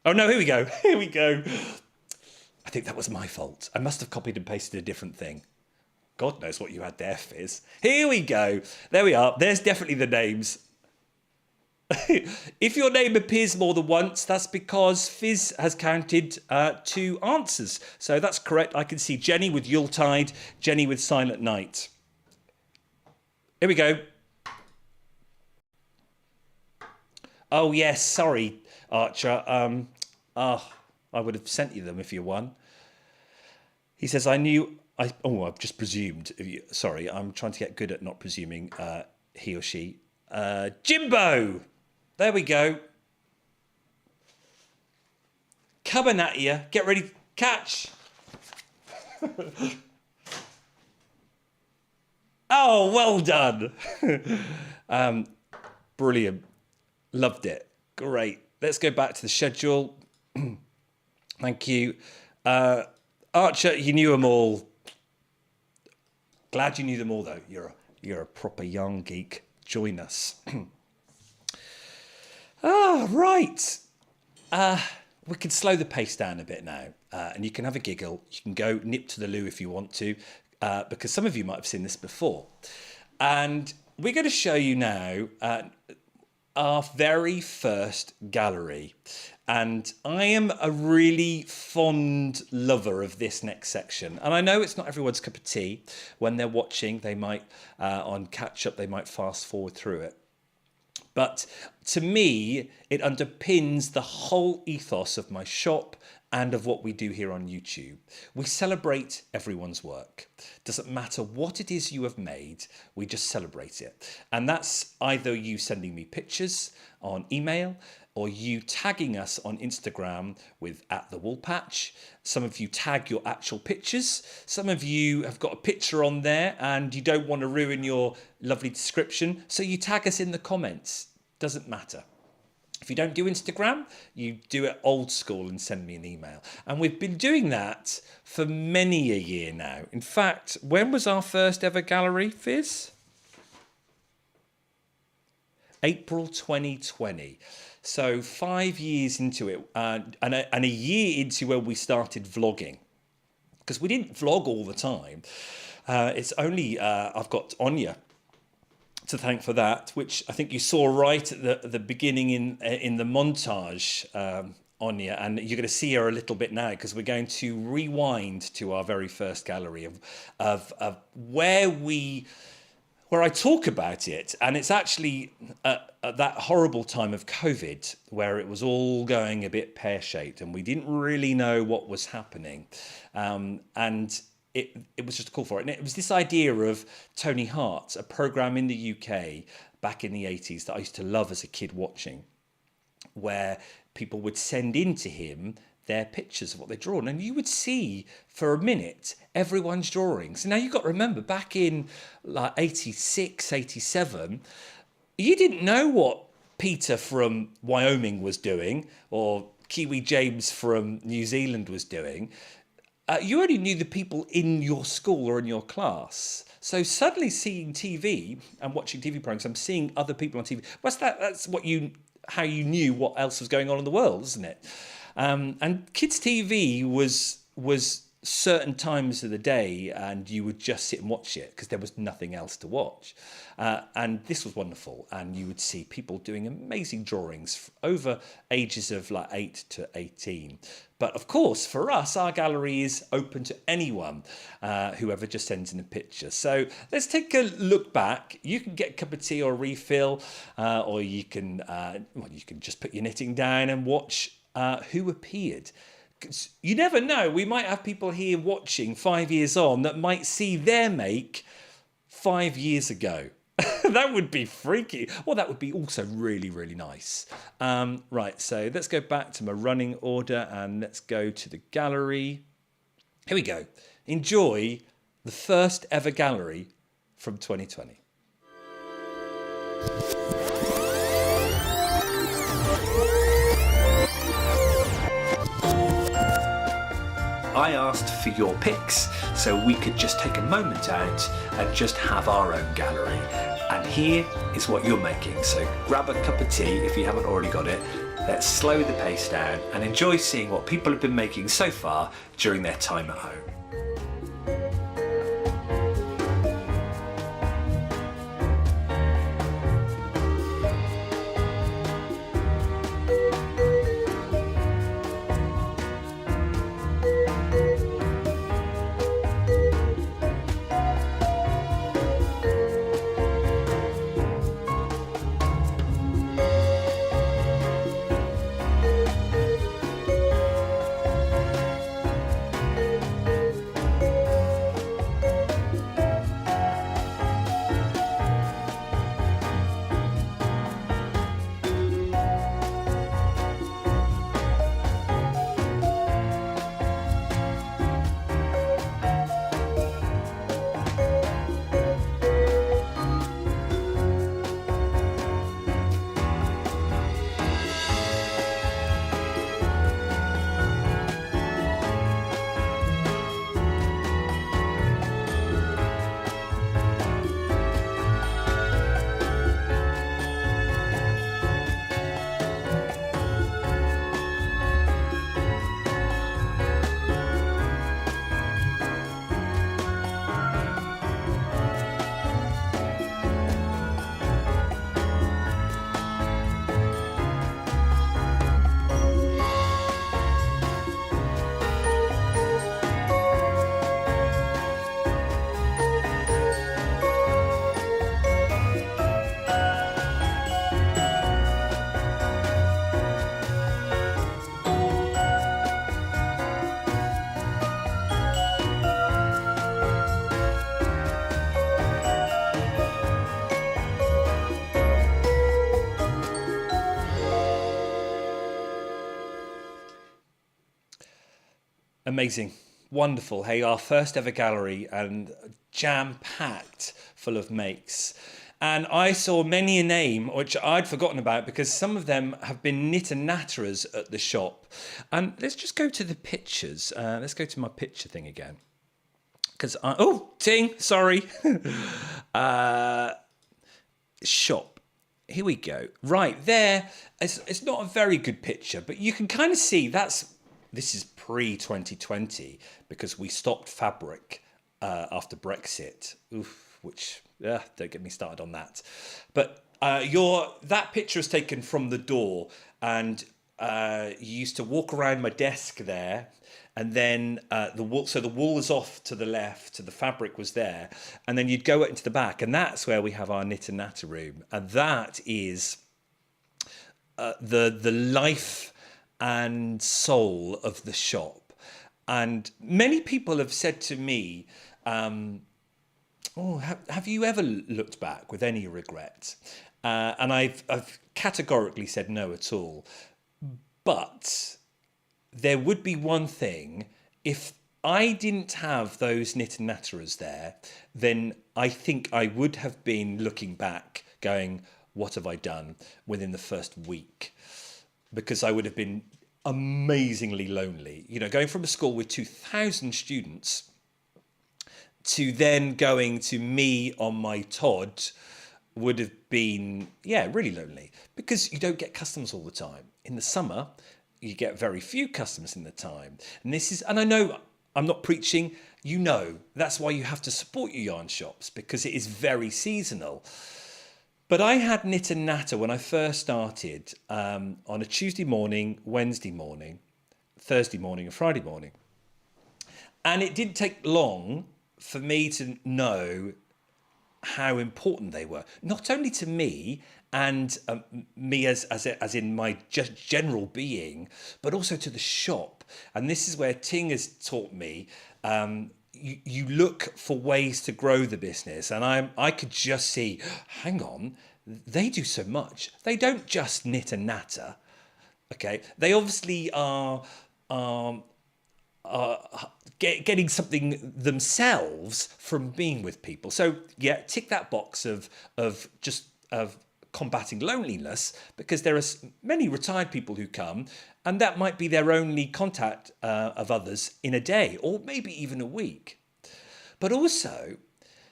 Oh no, here we go. Here we go. I think that was my fault. I must have copied and pasted a different thing. God knows what you had there, Fizz. Here we go. There we are. There's definitely the names. If your name appears more than once, that's because Fizz has counted 2 answers. So that's correct. I can see Jenny with Yuletide, Jenny with Silent Night. Here we go. Oh, yes. Sorry, Archer. I would have sent you them if you won. He says, I've just presumed. Sorry, I'm trying to get good at not presuming he or she. Jimbo! There we go. Coming at you. Get ready. Catch. Oh, well done. Brilliant. Loved it. Great. Let's go back to the schedule. Thank you. Archer, you knew them all. Glad you knew them all, though. You're a proper yarn geek. Join us. Right. We can slow the pace down a bit now, and you can have a giggle. You can go nip to the loo if you want to, because some of you might have seen this before. And we're going to show you now our very first gallery. And I am a really fond lover of this next section. And I know it's not everyone's cup of tea. When they're watching, they might, on catch up, they might fast forward through it. But to me, it underpins the whole ethos of my shop and of what we do here on YouTube. We celebrate everyone's work. Doesn't matter what it is you have made, we just celebrate it. And that's either you sending me pictures on email, or you tagging us on Instagram with @thewoolpatch. Some of you tag your actual pictures. Some of you have got a picture on there and you don't want to ruin your lovely description, so you tag us in the comments. Doesn't matter. If you don't do Instagram, you do it old school and send me an email. And we've been doing that for many a year now. In fact, when was our first ever gallery, Fizz? April 2020. So 5 years into it, and a year into when we started vlogging. Because we didn't vlog all the time. It's only, I've got Anya to thank for that, which I think you saw right at the beginning in the montage, Anya, and you're going to see her a little bit now because we're going to rewind to our very first gallery of where I talk about it. And it's actually at that horrible time of COVID where it was all going a bit pear-shaped and we didn't really know what was happening. And it was just a call for it. And it was this idea of Tony Hart's, a programme in the UK back in the 80s that I used to love as a kid watching, where people would send in to him their pictures of what they'd drawn. And you would see for a minute everyone's drawings. Now, you've got to remember, back in like 86, 87, you didn't know what Peter from Wyoming was doing or Kiwi James from New Zealand was doing. You only knew the people in your school or in your class. So suddenly seeing TV and watching TV programs, I'm seeing other people on TV. That's how you knew what else was going on in the world, isn't it? And kids' TV was certain times of the day, and you would just sit and watch it because there was nothing else to watch. And this was wonderful, and you would see people doing amazing drawings over ages of like 8 to 18. But of course, for us, our gallery is open to anyone, whoever just sends in a picture. So let's take a look back. You can get a cup of tea or a refill, or you can just put your knitting down and watch who appeared. You never know, we might have people here watching 5 years on that might see their make 5 years ago. That would be freaky. Well, that would be also really, really nice. Right, so let's go back to my running order and let's go to the gallery. Here we go. Enjoy the first ever gallery from 2020. I asked for your picks so we could just take a moment out and just have our own gallery. And here is what you're making. So grab a cup of tea if you haven't already got it. Let's slow the pace down and enjoy seeing what people have been making so far during their time at home. Amazing. Wonderful. Hey, our first ever gallery and jam-packed full of makes. And I saw many a name which I'd forgotten about because some of them have been knit and natterers at the shop. And let's just go to the pictures. Let's go to my picture thing again. Because ting, sorry. Shop. Here we go. Right there. It's not a very good picture, but you can kind of see this is pre-2020 because we stopped fabric after Brexit. Oof, which don't get me started on that. But that picture is taken from the door, and you used to walk around my desk there, and then the wool was off to the left, the fabric was there, and then you'd go out into the back, and that's where we have our knit and natter room, and that is the life and soul of the shop. And many people have said to me, have you ever looked back with any regret? And I've categorically said no at all. But there would be one thing: if I didn't have those knit and natterers there, then I think I would have been looking back going, what have I done within the first week? Because I would have been amazingly lonely. You know, going from a school with 2,000 students to then going to me on my Todd would have been, really lonely, because you don't get customers all the time. In the summer, you get very few customers in the time. And I know I'm not preaching, that's why you have to support your yarn shops, because it is very seasonal. But I had knit and natter when I first started on a Tuesday morning, Wednesday morning, Thursday morning and Friday morning. And it didn't take long for me to know how important they were, not only to me and me as in my general being, but also to the shop. And this is where Ting has taught me, you look for ways to grow the business. And I could just see, hang on, they do so much. They don't just knit and natter, okay? They obviously are getting something themselves from being with people. So tick that box of combating loneliness, because there are many retired people who come, and that might be their only contact of others in a day, or maybe even a week. But also,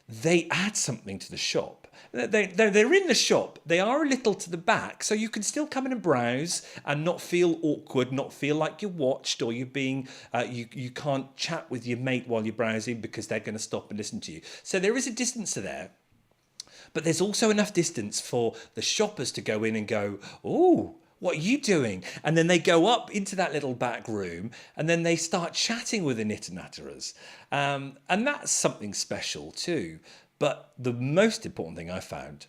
they add something to the shop. They're in the shop. They are a little to the back, so you can still come in and browse and not feel awkward, not feel like you're watched, or you're being you can't chat with your mate while you're browsing because they're going to stop and listen to you. So there is a distance there, but there's also enough distance for the shoppers to go in and go, "Oh, what are you doing?" And then they go up into that little back room, and then they start chatting with the knit and natterers, and that's something special too. But the most important thing I found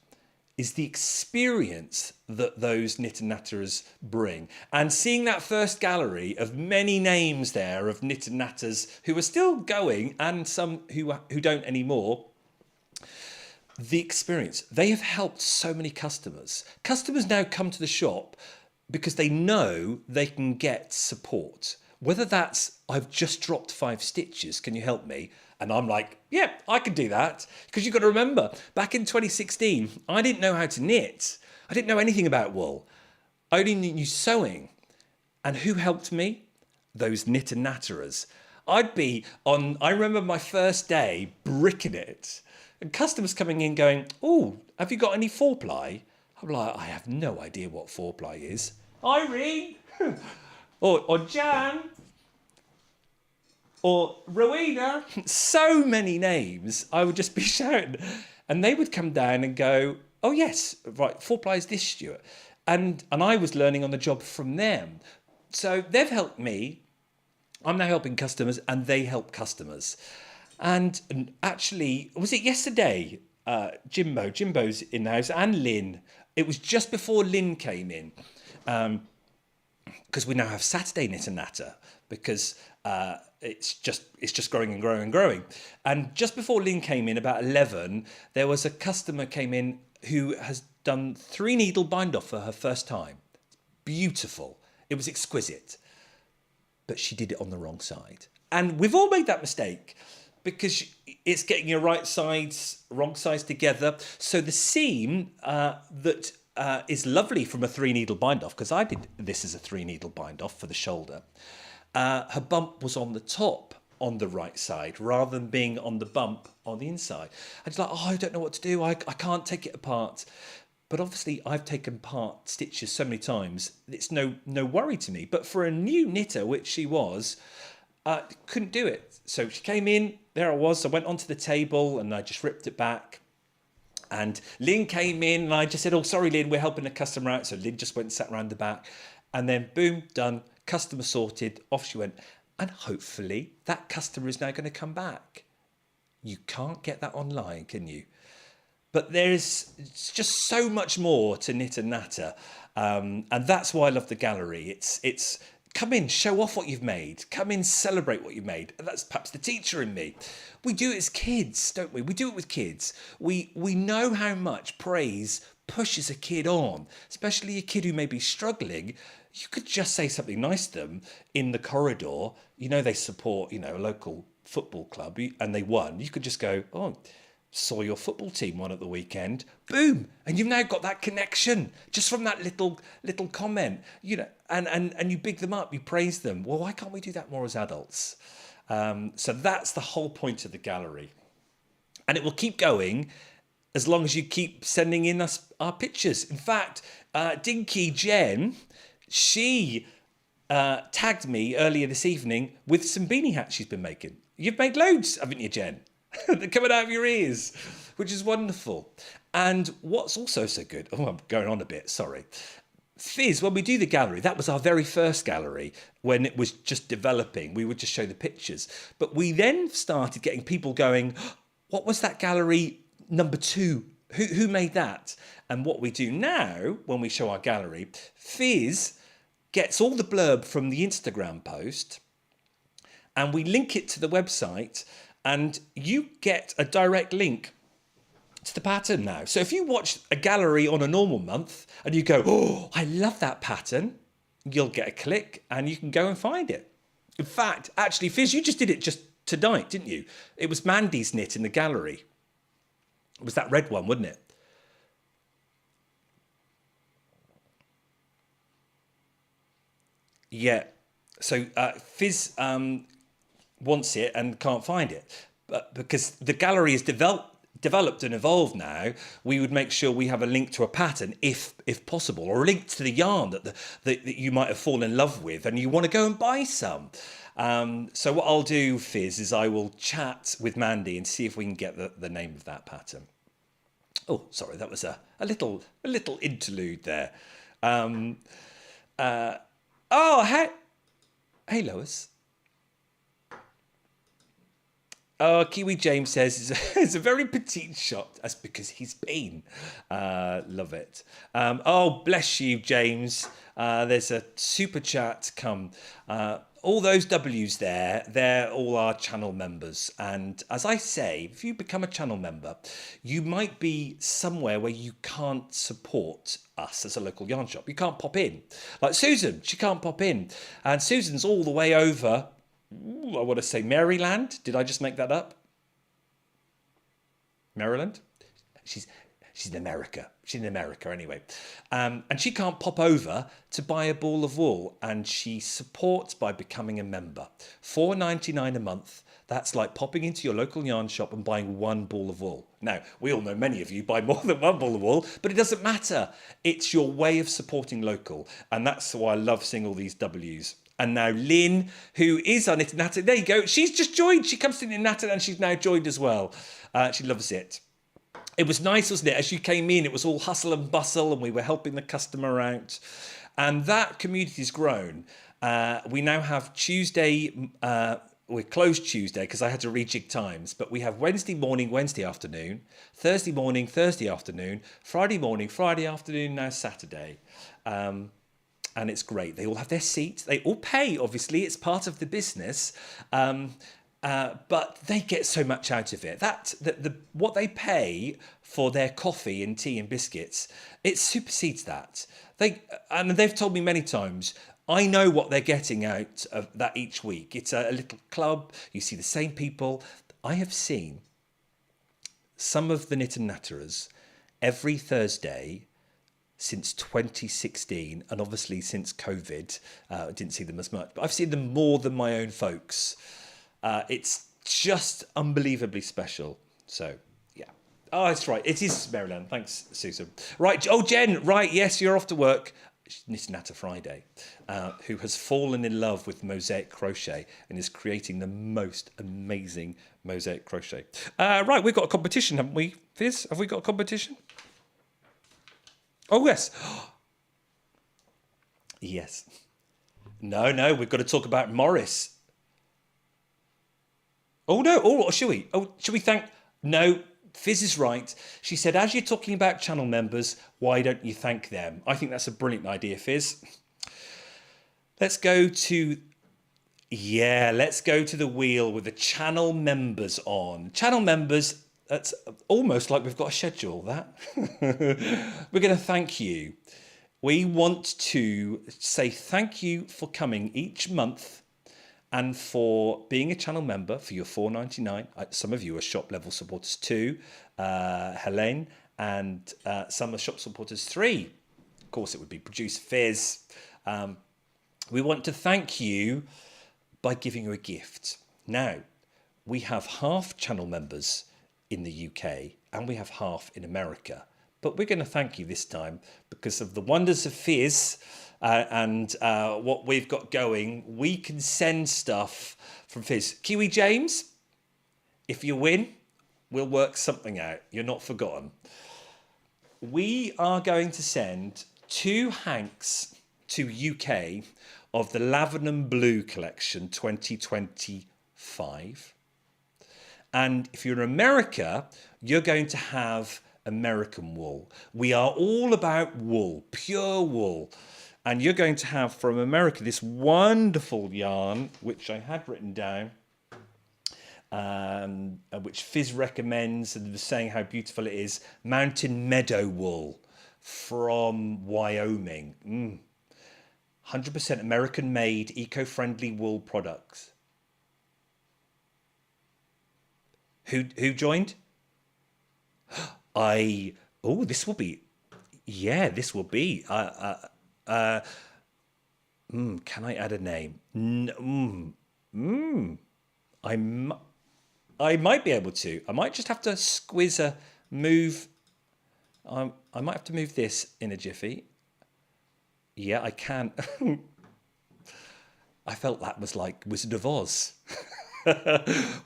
is the experience that those knit and natterers bring. And seeing that first gallery of many names there of knit and natters who are still going, and some who don't anymore, the experience. They have helped so many customers. Customers now come to the shop because they know they can get support. Whether that's, I've just dropped 5 stitches, can you help me? And I'm like, yeah, I can do that. Because you've got to remember, back in 2016, I didn't know how to knit. I didn't know anything about wool. I only knew sewing. And who helped me? Those knit and natterers. I remember my first day bricking it. And customers coming in going, oh, have you got any 4-ply? I'm like, I have no idea what 4-ply is. Irene! or Jan! Or Rowena, so many names, I would just be shouting. And they would come down and go, oh yes, right, 4-ply is this, Stuart. And I was learning on the job from them. So they've helped me. I'm now helping customers, and they help customers. And actually, was it yesterday? Jimbo's in the house, and Lynn. It was just before Lynn came in. Because we now have Saturday knit and natter, because it's just growing and growing and growing. And just before Lynn came in, about 11, there was a customer came in who has done 3 needle bind off for her first time. Beautiful. It was exquisite. But she did it on the wrong side. And we've all made that mistake because it's getting your right sides, wrong sides together. So the seam that is lovely from a 3-needle bind off, because I did this as a 3-needle bind off for the shoulder. Her bump was on the top on the right side rather than being on the bump on the inside. I was like, oh, I don't know what to do. I can't take it apart. But obviously I've taken apart stitches so many times, it's no worry to me. But for a new knitter, which she was, couldn't do it. So she came in, there I was. I went onto the table and I just ripped it back. And Lynn came in and I just said, oh, sorry, Lynn, we're helping a customer out. So Lynn just went and sat around the back. And then boom, done, customer sorted, off she went. And hopefully that customer is now going to come back. You can't get that online, can you? But there's just so much more to knit and natter. And that's why I love the gallery. It's come in, show off what you've made. Come in, celebrate what you've made. And that's perhaps the teacher in me. We do it as kids, don't we? We do it with kids. We know how much praise pushes a kid on, especially a kid who may be struggling. You could just say something nice to them in the corridor. You know they support, a local football club and they won. You could just go, oh, saw your football team won at the weekend. Boom. And you've now got that connection just from that little comment, and you big them up, you praise them. Well, why can't we do that more as adults? So that's the whole point of the gallery. And it will keep going as long as you keep sending in us our pictures. In fact, Dinky Jen, she tagged me earlier this evening with some beanie hats she's been making. You've made loads, haven't you, Jen? They're coming out of your ears, which is wonderful. And what's also so good, I'm going on a bit, sorry. Fizz, when we do the gallery, that was our very first gallery when it was just developing. We would just show the pictures. But we then started getting people going, what was that gallery number 2? Who made that? And what we do now, when we show our gallery, Fizz gets all the blurb from the Instagram post and we link it to the website. And you get a direct link to the pattern now. So if you watch a gallery on a normal month and you go, oh, I love that pattern, you'll get a click and you can go and find it. In fact, actually, Fizz, you just did it just tonight, didn't you? It was Mandy's knit in the gallery. It was that red one, wasn't it? Yeah. So Fizz wants it and can't find it, but because the gallery is developed and evolved now, we would make sure we have a link to a pattern if possible, or a link to the yarn that you might have fallen in love with and you want to go and buy some. So what I'll do, Fizz, is I will chat with Mandy and see if we can get the name of that pattern. Oh, sorry, that was a little interlude there. Hey Lois. Oh, Kiwi James says it's a very petite shot. That's because he's been. Love it. Oh, bless you, James. There's a super chat come. All those W's there, they're all our channel members. And as I say, if you become a channel member, you might be somewhere where you can't support us as a local yarn shop. You can't pop in. Like Susan, she can't pop in. And Susan's all the way over, I want to say Maryland. Did I just make that up? Maryland? She's in America. She's in America anyway. And she can't pop over to buy a ball of wool. And she supports by becoming a member. $4.99 a month. That's like popping into your local yarn shop and buying one ball of wool. Now, we all know many of you buy more than one ball of wool, but it doesn't matter. It's your way of supporting local. And that's why I love seeing all these W's. And now Lynn, who is on Knit and Natter, there you go. She's just joined. She comes to Knit and Natter and she's now joined as well. She loves it. It was nice, wasn't it? As you came in, it was all hustle and bustle and we were helping the customer out. And that community's grown. We now have Tuesday, we're closed Tuesday because I had to rejig times, but we have Wednesday morning, Wednesday afternoon, Thursday morning, Thursday afternoon, Friday morning, Friday afternoon, now Saturday. And it's great. They all have their seats. They all pay, obviously. It's part of the business. But they get so much out of it. What they pay for their coffee and tea and biscuits, it supersedes that. They've told me many times, I know what they're getting out of that each week. It's a little club. You see the same people. I have seen some of the Knit and Natterers every Thursday since 2016, and obviously since COVID. I didn't see them as much, but I've seen them more than my own folks. It's just unbelievably special. So, yeah. Oh, that's right. It is Maryland. Thanks, Susan. Right. Oh, Jen. Right. Yes, you're off to work. Knit and Natter Friday, who has fallen in love with mosaic crochet and is creating the most amazing mosaic crochet. Right. We've got a competition, haven't we, Fizz? Have we got a competition? Oh, yes. Yes. No, we've got to talk about Morris. Oh, no. Oh, should we? Oh, should we thank... No, Fizz is right. She said, as you're talking about channel members, why don't you thank them? I think that's a brilliant idea, Fizz. Let's go to... Yeah, let's go to the wheel with the channel members on. Channel members... That's almost like we've got a schedule, that. We're going to thank you. We want to say thank you for coming each month and for being a channel member for your $4.99. Some of you are shop level supporters too, Helene, and some are shop supporters 3. Of course, it would be Producer Fizz. We want to thank you by giving you a gift. Now, we have half channel members in the UK and we have half in America, but we're going to thank you this time because of the wonders of Fizz and what we've got going. We can send stuff from Fizz. Kiwi James, if you win, we'll work something out. You're not forgotten. We are going to send 2 hanks to UK of the Lavender Blue collection 2025. And if you're in America, you're going to have American wool. We are all about wool, pure wool. And you're going to have from America this wonderful yarn, which I had written down, which Fizz recommends and was saying how beautiful it is. Mountain Meadow wool from Wyoming. 100% American made, eco-friendly wool products. Who joined? This will be, yeah, this will be. Can I add a name? I might be able to. I might just have to move. I might have to move this in a jiffy. Yeah, I can. I felt that was like Wizard of Oz.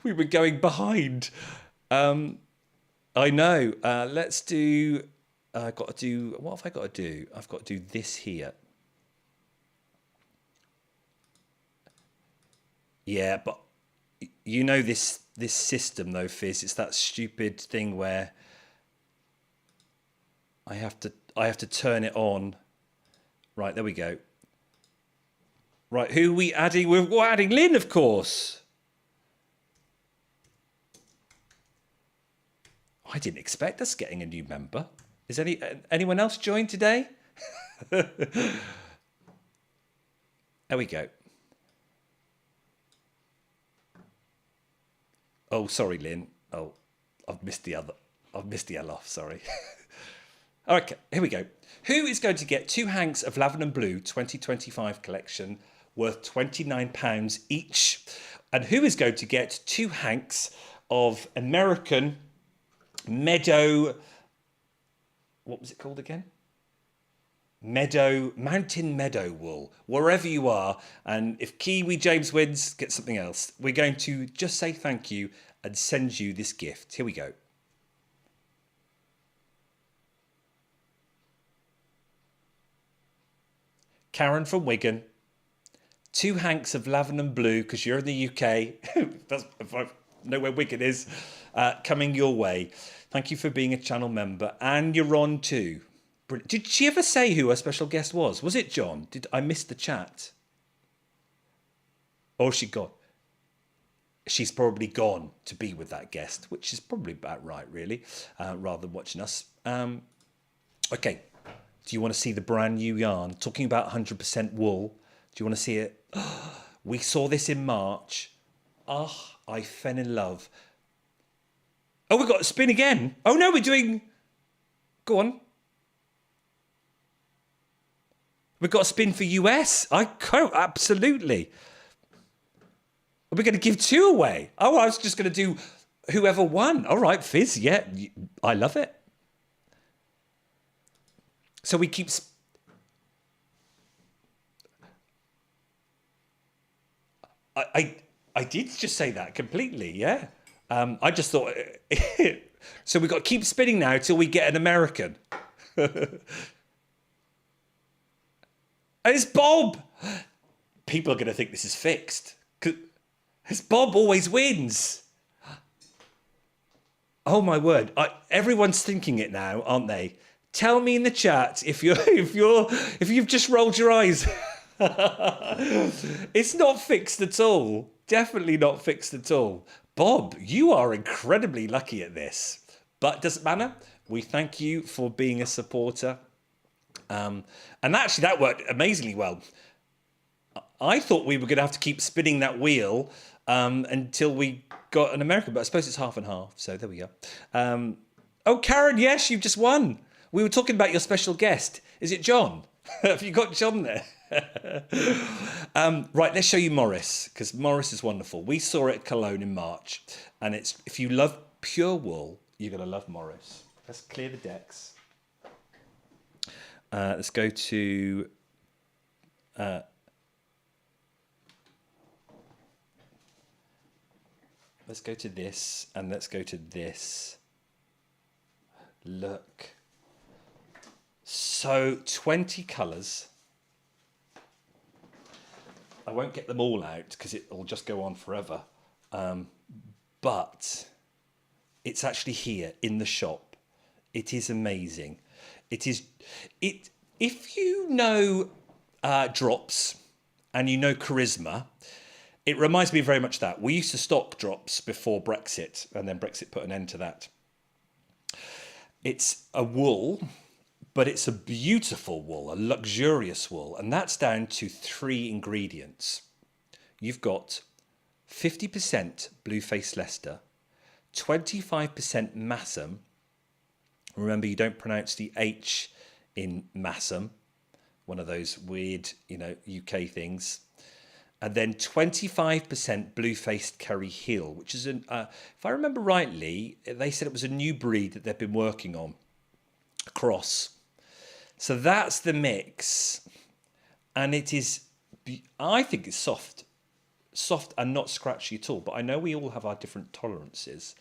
We were going behind. I know. Let's do... I've got to do... What have I got to do? I've got to do this here. Yeah, but you know this system though, Fizz. It's that stupid thing where I have to turn it on. Right, there we go. Right, who are we adding? We're adding Lynn, of course. I didn't expect us getting a new member. Is anyone else joined today? There we go. Oh, sorry, Lynn. Oh, I've missed the other off, sorry. Okay, here we go. Who is going to get 2 hanks of Lavender Blue 2025 collection worth £29 each? And who is going to get 2 hanks of American Meadow... What was it called again? Mountain Meadow wool, wherever you are. And if Kiwi James wins, get something else. We're going to just say thank you and send you this gift. Here we go. Karen from Wigan. 2 hanks of Lavender Blue, because you're in the UK. If I know where Wigan is. Coming your way. Thank you for being a channel member. And you're on too. Did she ever say who her special guest was? Was it John? Did I miss the chat? Or she gone? She's probably gone to be with that guest, which is probably about right, really, rather than watching us. Okay. Do you want to see the brand new yarn? Talking about 100% wool. Do you want to see it? We saw this in March. I fell in love. Oh, we've got to spin again. Oh, no, we're doing... Go on. We've got a spin for US. Absolutely. We're going to give 2 away. Oh, I was just going to do whoever won. All right, Fizz. Yeah, I love it. So we keep... I did just say that completely, yeah. I just thought... So we've got to keep spinning now till we get an American. And it's Bob. People are going to think this is fixed. Because Bob always wins. Oh my word! Everyone's thinking it now, aren't they? Tell me in the chat if you've just rolled your eyes. It's not fixed at all. Definitely not fixed at all. Bob, you are incredibly lucky at this, but doesn't matter. We thank you for being a supporter. And actually, that worked amazingly well. I thought we were going to have to keep spinning that wheel until we got an American, but I suppose it's half and half. So there we go. Oh, Karen, yes, you've just won. We were talking about your special guest. Is it John? Have you got John there? Right, let's show you Morris, because Morris is wonderful. We saw it at Cologne in March, and it's if you love pure wool, you're going to love Morris. Let's clear the decks. Let's go to... let's go to this, and let's go to this. Look. So, 20 colours. I won't get them all out because it'll just go on forever. But it's actually here in the shop. It is amazing. If you know drops and you know charisma, it reminds me very much of that. We used to stock drops before Brexit, and then Brexit put an end to that. It's a wool, but it's a beautiful wool, a luxurious wool, and that's down to 3 ingredients. You've got 50% blue-faced Leicester, 25% Massam. Remember, you don't pronounce the H in Massam, one of those weird, UK things. And then 25% blue-faced Kerry Hill, which is, if I remember rightly, they said it was a new breed that they've been working on, a cross. So that's the mix. And it is, I think it's soft and not scratchy at all. But I know we all have our different tolerances.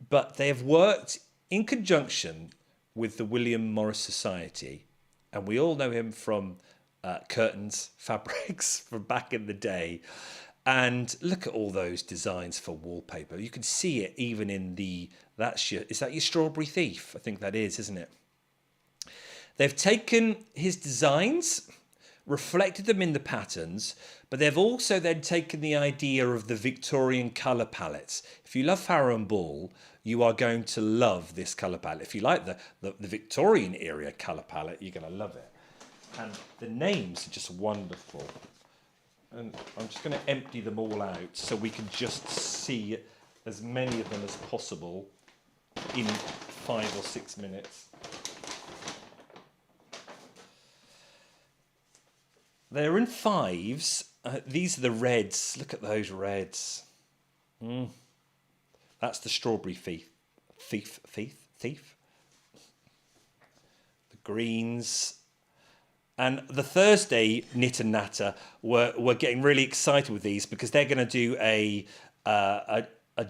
But they have worked in conjunction with the William Morris Society. And we all know him from curtains, fabrics from back in the day. And look at all those designs for wallpaper. You can see it even in is that your Strawberry Thief? I think that is, isn't it? They've taken his designs, reflected them in the patterns, but they've also then taken the idea of the Victorian colour palettes. If you love Farrow and Ball, you are going to love this colour palette. If you like the Victorian era colour palette, you're going to love it. And the names are just wonderful. And I'm just going to empty them all out so we can just see as many of them as possible in 5 or 6 minutes. They're in 5s. These are the reds. Look at those reds. That's the Strawberry Thief. The greens. And the Thursday Knit and Natter were getting really excited with these because they're going to do a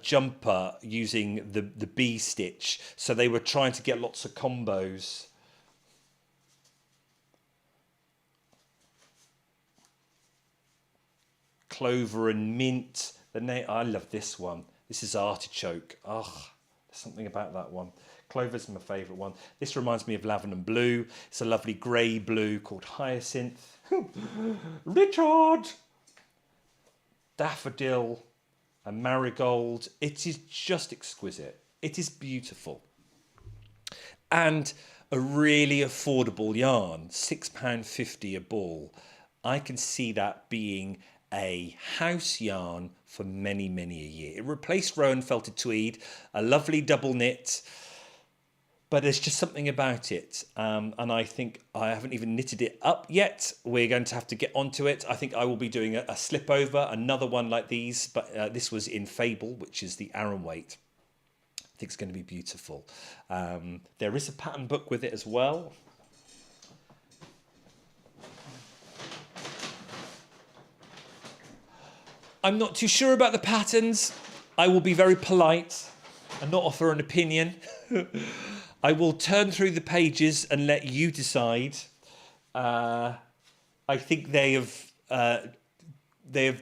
jumper using the bee stitch. So they were trying to get lots of combos. Clover and mint. I love this one. This is artichoke. Oh, there's something about that one. Clover's my favourite one. This reminds me of lavender and blue. It's a lovely grey blue called hyacinth. Richard! Daffodil and marigold. It is just exquisite. It is beautiful. And a really affordable yarn. £6.50 a ball. I can see that being a house yarn for many, many a year. It replaced Rowan Felted Tweed, a lovely double knit, but there's just something about it. And I think I haven't even knitted it up yet. We're going to have to get onto it. I think I will be doing a slip over, another one like these, but this was in Fable, which is the Aran weight. I think it's going to be beautiful. There is a pattern book with it as well. I'm not too sure about the patterns. I will be very polite and not offer an opinion. I will turn through the pages and let you decide. I think they have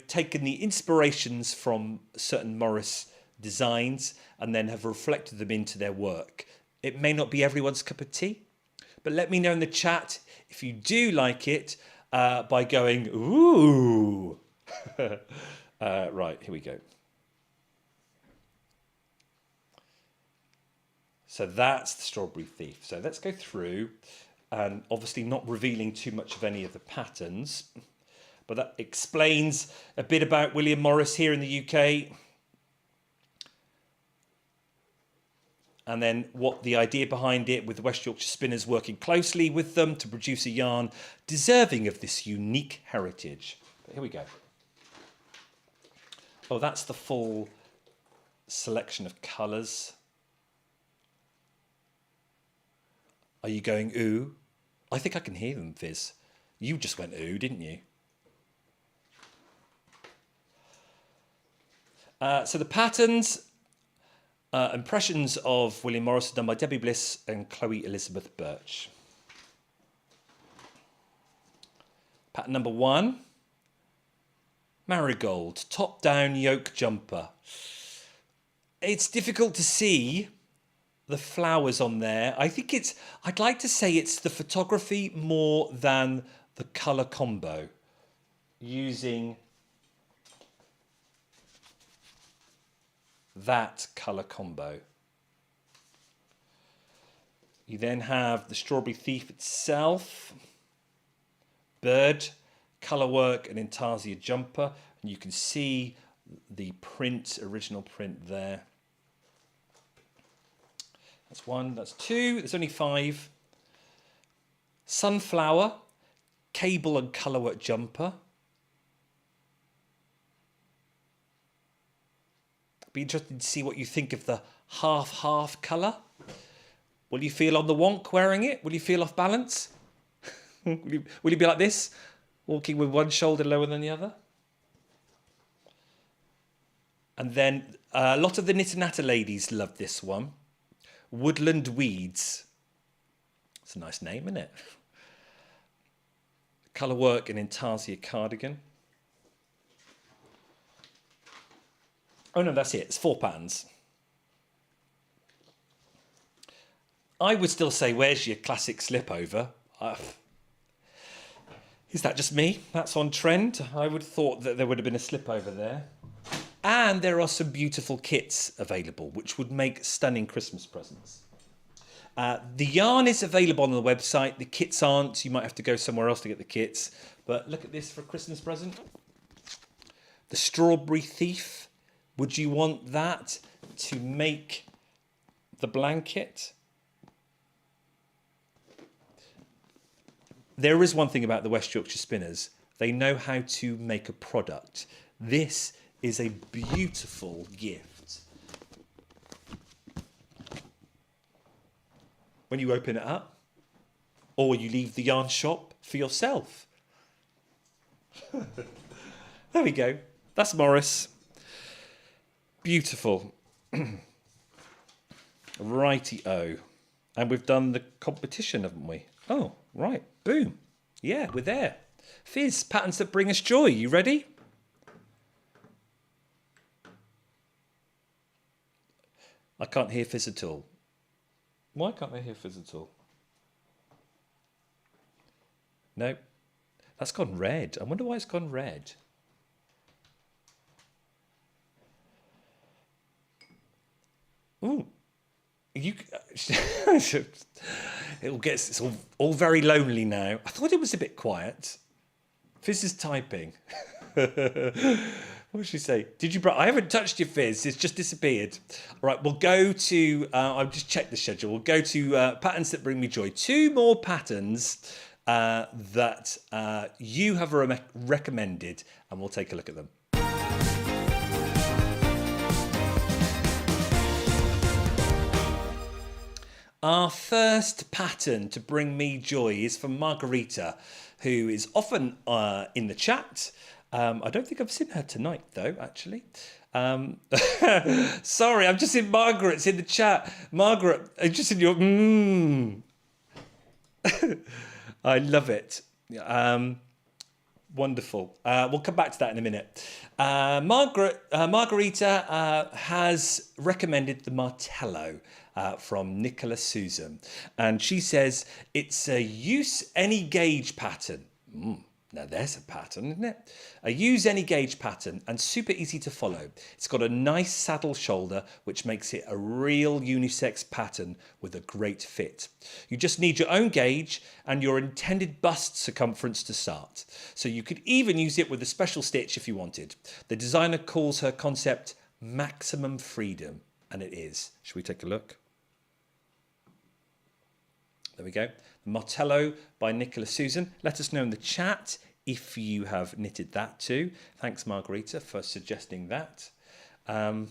taken the inspirations from certain Morris designs and then have reflected them into their work. It may not be everyone's cup of tea, but let me know in the chat if you do like it by going, ooh. Right, here we go. So that's the Strawberry Thief. So let's go through, and obviously not revealing too much of any of the patterns, but that explains a bit about William Morris here in the UK. And then what the idea behind it, with the West Yorkshire Spinners working closely with them to produce a yarn deserving of this unique heritage. But here we go. Oh, that's the full selection of colours. Are you going ooh? I think I can hear them, Fizz. You just went ooh, didn't you? So the patterns, impressions of William Morris are done by Debbie Bliss and Chloe Elizabeth Birch. Pattern number 1. Marigold, top-down yoke jumper. It's difficult to see the flowers on there. I think I'd like to say it's the photography more than the colour combo. Using that colour combo. You then have the Strawberry Thief itself. Bird, colour work and intarsia jumper, and you can see the print, original print there. That's 1, that's 2, there's only 5. Sunflower, cable and colour work jumper. Be interested to see what you think of the half colour. Will you feel on the wonk wearing it? Will you feel off balance? Will you be like this? Walking with one shoulder lower than the other. And then a lot of the Knit and Natter ladies love this one. Woodland Weeds. It's a nice name, isn't it? Colour work and intarsia cardigan. Oh no, that's it. It's 4 patterns. I would still say, where's your classic slip over? Is that just me? That's on trend. I would have thought that there would have been a slip over there. And there are some beautiful kits available, which would make stunning Christmas presents. The yarn is available on the website. The kits aren't. You might have to go somewhere else to get the kits. But look at this for a Christmas present. The Strawberry Thief. Would you want that to make the blanket? There is one thing about the West Yorkshire Spinners. They know how to make a product. This is a beautiful gift. When you open it up, or you leave the yarn shop for yourself. There we go. That's Morris. Beautiful. Righty-o. And we've done the competition, haven't we? Oh, right. Boom. Yeah, we're there. Fizz, patterns that bring us joy. You ready? I can't hear Fizz at all. Why can't I hear Fizz at all? No. That's gone red. I wonder why it's gone red. Ooh. You, it's all very lonely now. I thought it was a bit quiet. Fizz is typing. What did she say? Did you? I haven't touched your Fizz. It's just disappeared. All right, we'll go to. I've just checked the schedule. We'll go to patterns that bring me joy. 2 more patterns that you have recommended, and we'll take a look at them. Our first pattern to bring me joy is from Margarita, who is often in the chat. I don't think I've seen her tonight, though, actually. Sorry, I'm just in Margaret's in the chat. Margaret, I'm just in your... I love it. Wonderful. We'll come back to that in a minute. Margarita has recommended the Martello from NICOLA SUSEN. And she says it's a use any gauge pattern. Now there's a pattern, isn't it? A use any gauge pattern and super easy to follow. It's got a nice saddle shoulder, which makes it a real unisex pattern with a great fit. You just need your own gauge and your intended bust circumference to start. So you could even use it with a special stitch if you wanted. The designer calls her concept maximum freedom, and it is. Should we take a look? There we go. Martello by NICOLA SUSEN. Let us know in the chat if you have knitted that too. Thanks, Margarita, for suggesting that. I'm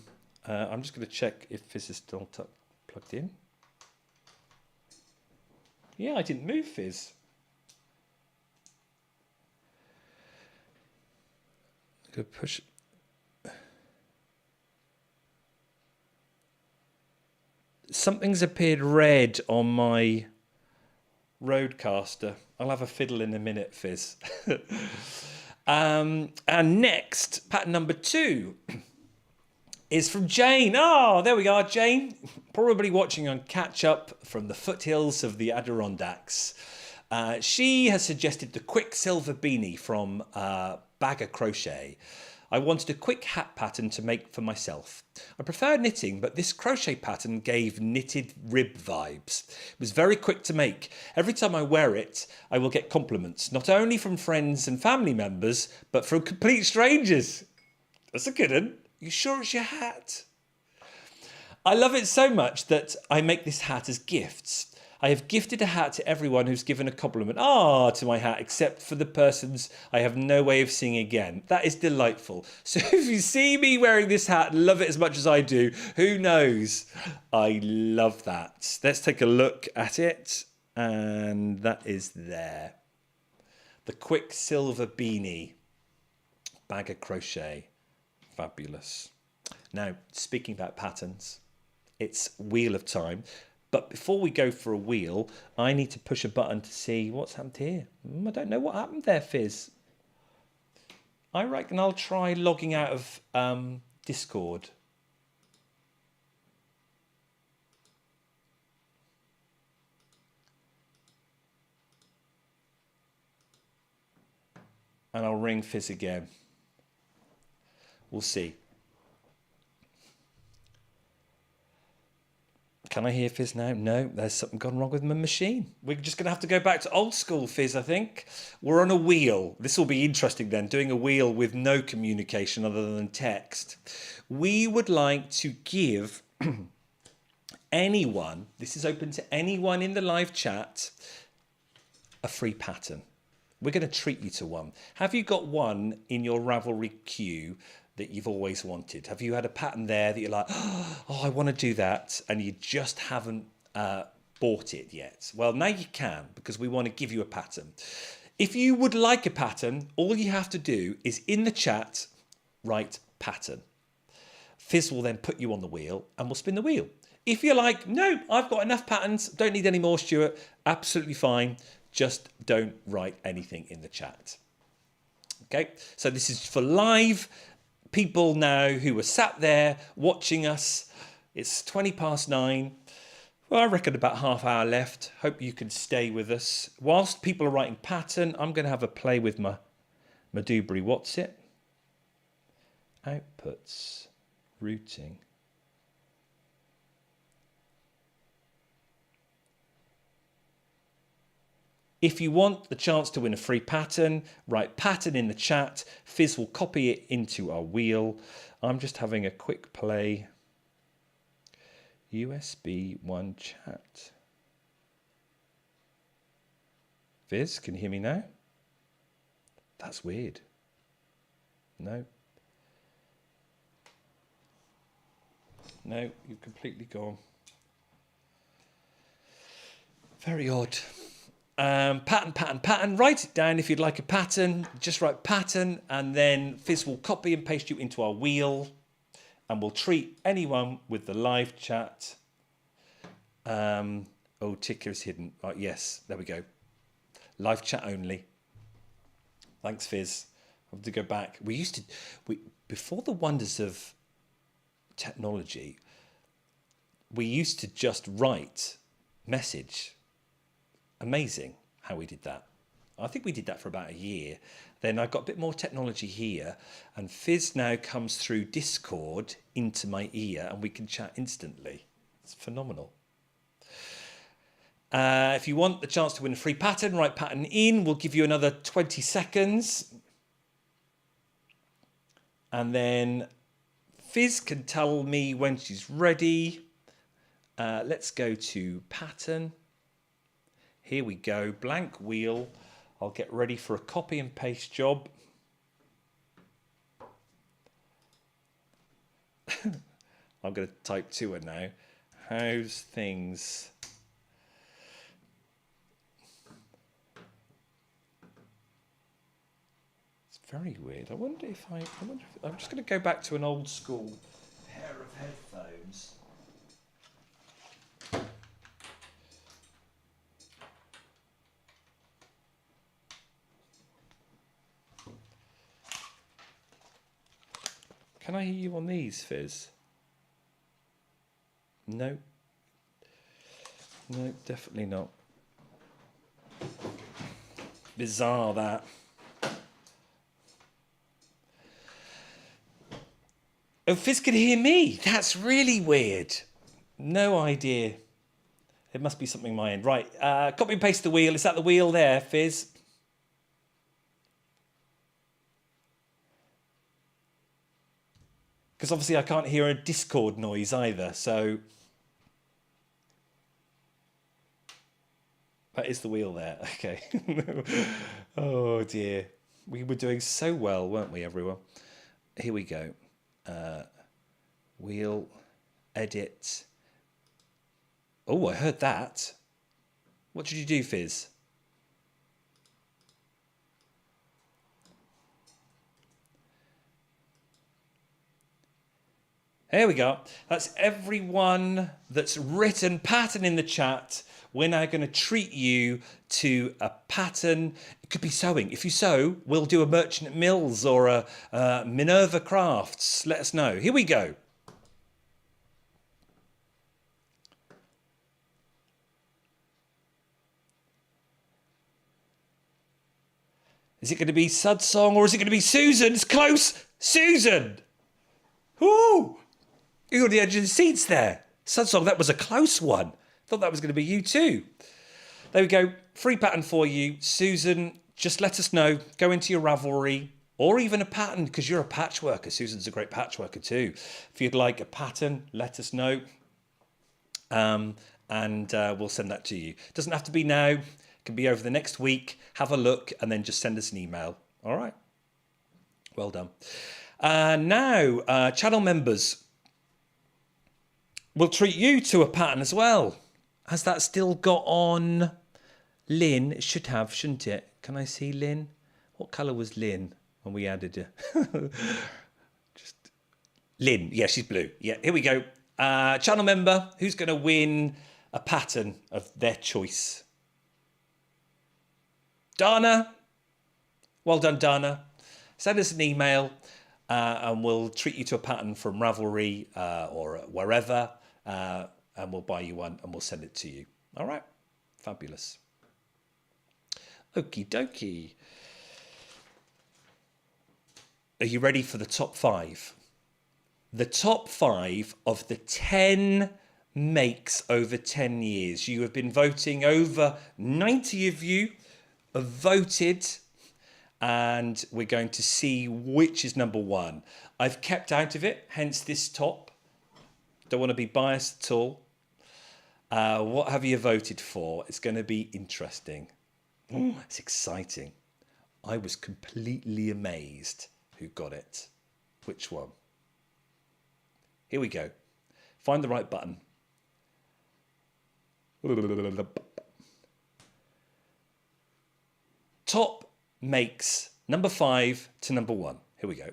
just going to check if Fizz is still plugged in. Yeah, I didn't move Fizz. I'm going to push. Something's appeared red on my Roadcaster. I'll have a fiddle in a minute, Fizz. And next, pattern number 2 is from Jane. Oh, there we are, Jane. Probably watching on catch up from the foothills of the Adirondacks. She has suggested the Quicksilver beanie from Bagger Crochet. I wanted a quick hat pattern to make for myself. I prefer knitting, but this crochet pattern gave knitted rib vibes. It was very quick to make. Every time I wear it, I will get compliments, not only from friends and family members, but from complete strangers. That's a good one. You sure it's your hat? I love it so much that I make this hat as gifts. I have gifted a hat to everyone who's given a compliment to my hat, except for the persons I have no way of seeing again. That is delightful. So if you see me wearing this hat and love it as much as I do, who knows? I love that. Let's take a look at it. And that is there. The Quicksilver beanie. Bagger Crochet. Fabulous. Now, speaking about patterns, it's Wheel of Time. But before we go for a wheel, I need to push a button to see what's happened here. I don't know what happened there, Fizz. I reckon I'll try logging out of Discord. And I'll ring Fizz again. We'll see. Can I hear Fizz now? No, there's something gone wrong with my machine. We're just going to have to go back to old school, Fizz, I think. We're on a wheel. This will be interesting then, doing a wheel with no communication other than text. We would like to give anyone, this is open to anyone in the live chat, a free pattern. We're going to treat you to one. Have you got one in your Ravelry queue that you've always wanted? Have you had a pattern there that you're like, oh, I want to do that, and you just haven't bought it yet? Well, now you can, because we want to give you a pattern. If you would like a pattern, all you have to do is in the chat, write pattern. Fizz will then put you on the wheel and we'll spin the wheel. If you're like, no, I've got enough patterns, don't need any more, Stuart, absolutely fine. Just don't write anything in the chat. Okay, so this is for live people now who are sat there watching us. It's 20:09. Well, I reckon about half hour left. Hope you can stay with us. Whilst people are writing pattern, I'm going to have a play with my Dewberry What's It. Outputs, routing. If you want the chance to win a free pattern, write pattern in the chat. Fizz will copy it into our wheel. I'm just having a quick play. USB 1 chat. Fizz, can you hear me now? That's weird. No. No, you've completely gone. Very odd. Pattern. Write it down if you'd like a pattern. Just write pattern, and then Fizz will copy and paste you into our wheel, and we'll treat anyone with the live chat. Oh, ticker is hidden. Right, yes, there we go. Live chat only. Thanks, Fizz. I have to go back. Before the wonders of technology, we used to just write message. Amazing how we did that. I think we did that for about a year. Then I got a bit more technology here, and Fizz now comes through Discord into my ear, and we can chat instantly. It's phenomenal. If you want the chance to win a free pattern, write pattern in. We'll give you another 20 seconds. And then Fizz can tell me when she's ready. Let's go to pattern. Here we go, blank wheel. I'll get ready for a copy and paste job. I'm going to type to her now. How's things? It's very weird. I wonder if I'm just going to go back to an old school pair of headphones. Can I hear you on these, Fizz? No. No, definitely not. Bizarre, that. Oh, Fizz can hear me. That's really weird. No idea. It must be something on my end. Right, copy and paste the wheel. Is that the wheel there, Fizz? Because obviously I can't hear a Discord noise either, so that is the wheel there. Okay. Oh dear. We were doing so well, weren't we, everyone? Here we go. Wheel, edit. Oh, I heard that. What did you do, Fizz? There we go. That's everyone that's written pattern in the chat. We're now going to treat you to a pattern. It could be sewing. If you sew, we'll do a Merchant Mills or a Minerva Crafts. Let us know. Here we go. Is it going to be Sudsong or is it going to be Susan? It's close. Susan. Whoo! You're on the edge of the seats there. Sudsong, that was a close one. Thought that was going to be you too. There we go. Free pattern for you. Susan, just let us know. Go into your Ravelry or even a pattern because you're a patchworker. Susan's a great patchworker too. If you'd like a pattern, let us know. And we'll send that to you. Doesn't have to be now. It can be over the next week. Have a look and then just send us an email. All right. Well done. Now, channel members. We'll treat you to a pattern as well. Has that still got on Lynn? It should have, shouldn't it? Can I see Lynn? What colour was Lynn when we added her? Just Lynn. Yeah, she's blue. Yeah, here we go. Channel member, who's going to win a pattern of their choice? Dana. Well done, Dana. Send us an email and we'll treat you to a pattern from Ravelry or wherever. And we'll buy you one and we'll send it to you. All right. Fabulous. Okie dokie. Are you ready for the top 5? The top 5 of the 10 makes over 10 years. You have been voting, over 90 of you have voted, and we're going to see which is number one. I've kept out of it, hence this top. Don't want to be biased at all. What have you voted for? It's going to be interesting. It's exciting. I was completely amazed who got it. Which one? Here we go. Find the right button. Top makes number 5 to number 1. Here we go.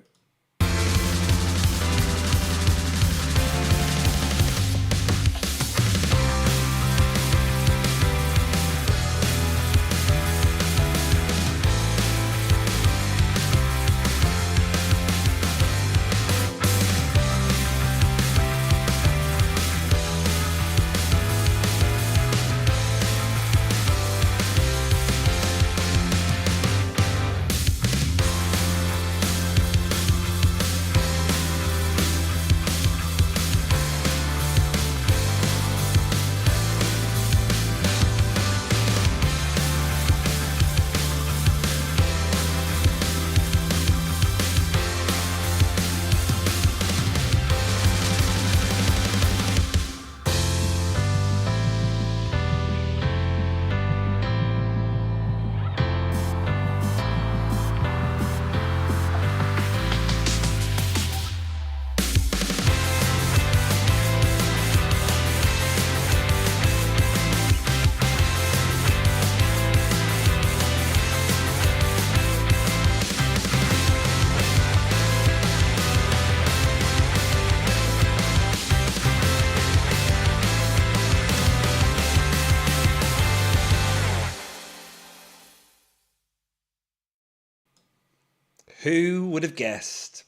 Who would have guessed?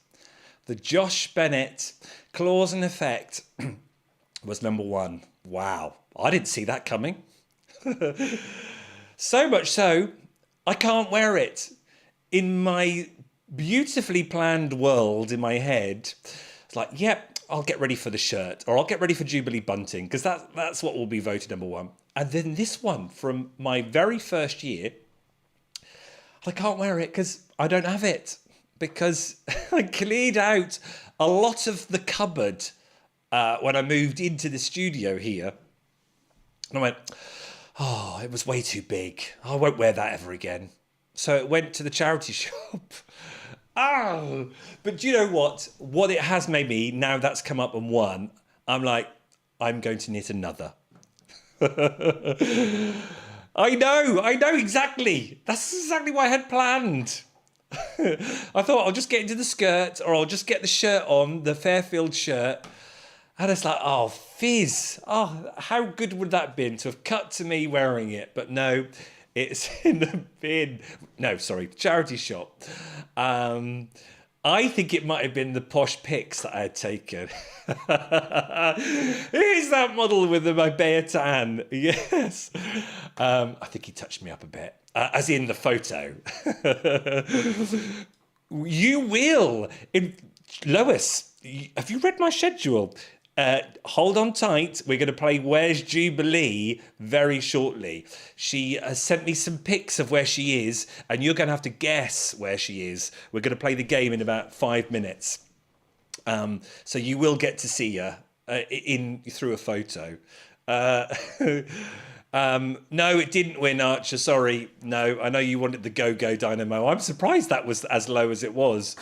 The Josh Bennett Clause and Effect was number 1. Wow, I didn't see that coming. So much so, I can't wear it. In my beautifully planned world in my head, it's like, yep, I'll get ready for the shirt, or I'll get ready for Jubilee bunting, because that's what will be voted number 1. And then this one from my very first year, I can't wear it because I don't have it. Because I cleared out a lot of the cupboard when I moved into the studio here. And I went, oh, it was way too big. I won't wear that ever again. So it went to the charity shop. Oh, but do you know what? What it has made me, now that's come up and won, I'm like, I'm going to knit another. I know exactly. That's exactly what I had planned. I thought I'll just get into the skirt, or I'll just get the shirt on, the Fairfield shirt. And it's like, oh, Fizz. Oh, how good would that have been to have cut to me wearing it? But no, it's in the bin. No, sorry, charity shop. I think it might have been the posh pics that I had taken. Who's that model with the Mabea tan? Yes. I think he touched me up a bit, as in the photo. You will. Lois, have you read my schedule? Hold on tight. We're going to play Where's Jubilee very shortly. She has sent me some pics of where she is, and you're going to have to guess where she is. We're going to play the game in about 5 minutes. So you will get to see her through a photo. No, it didn't win, Archer. Sorry. No, I know you wanted the Go-Go Dynamo. I'm surprised that was as low as it was.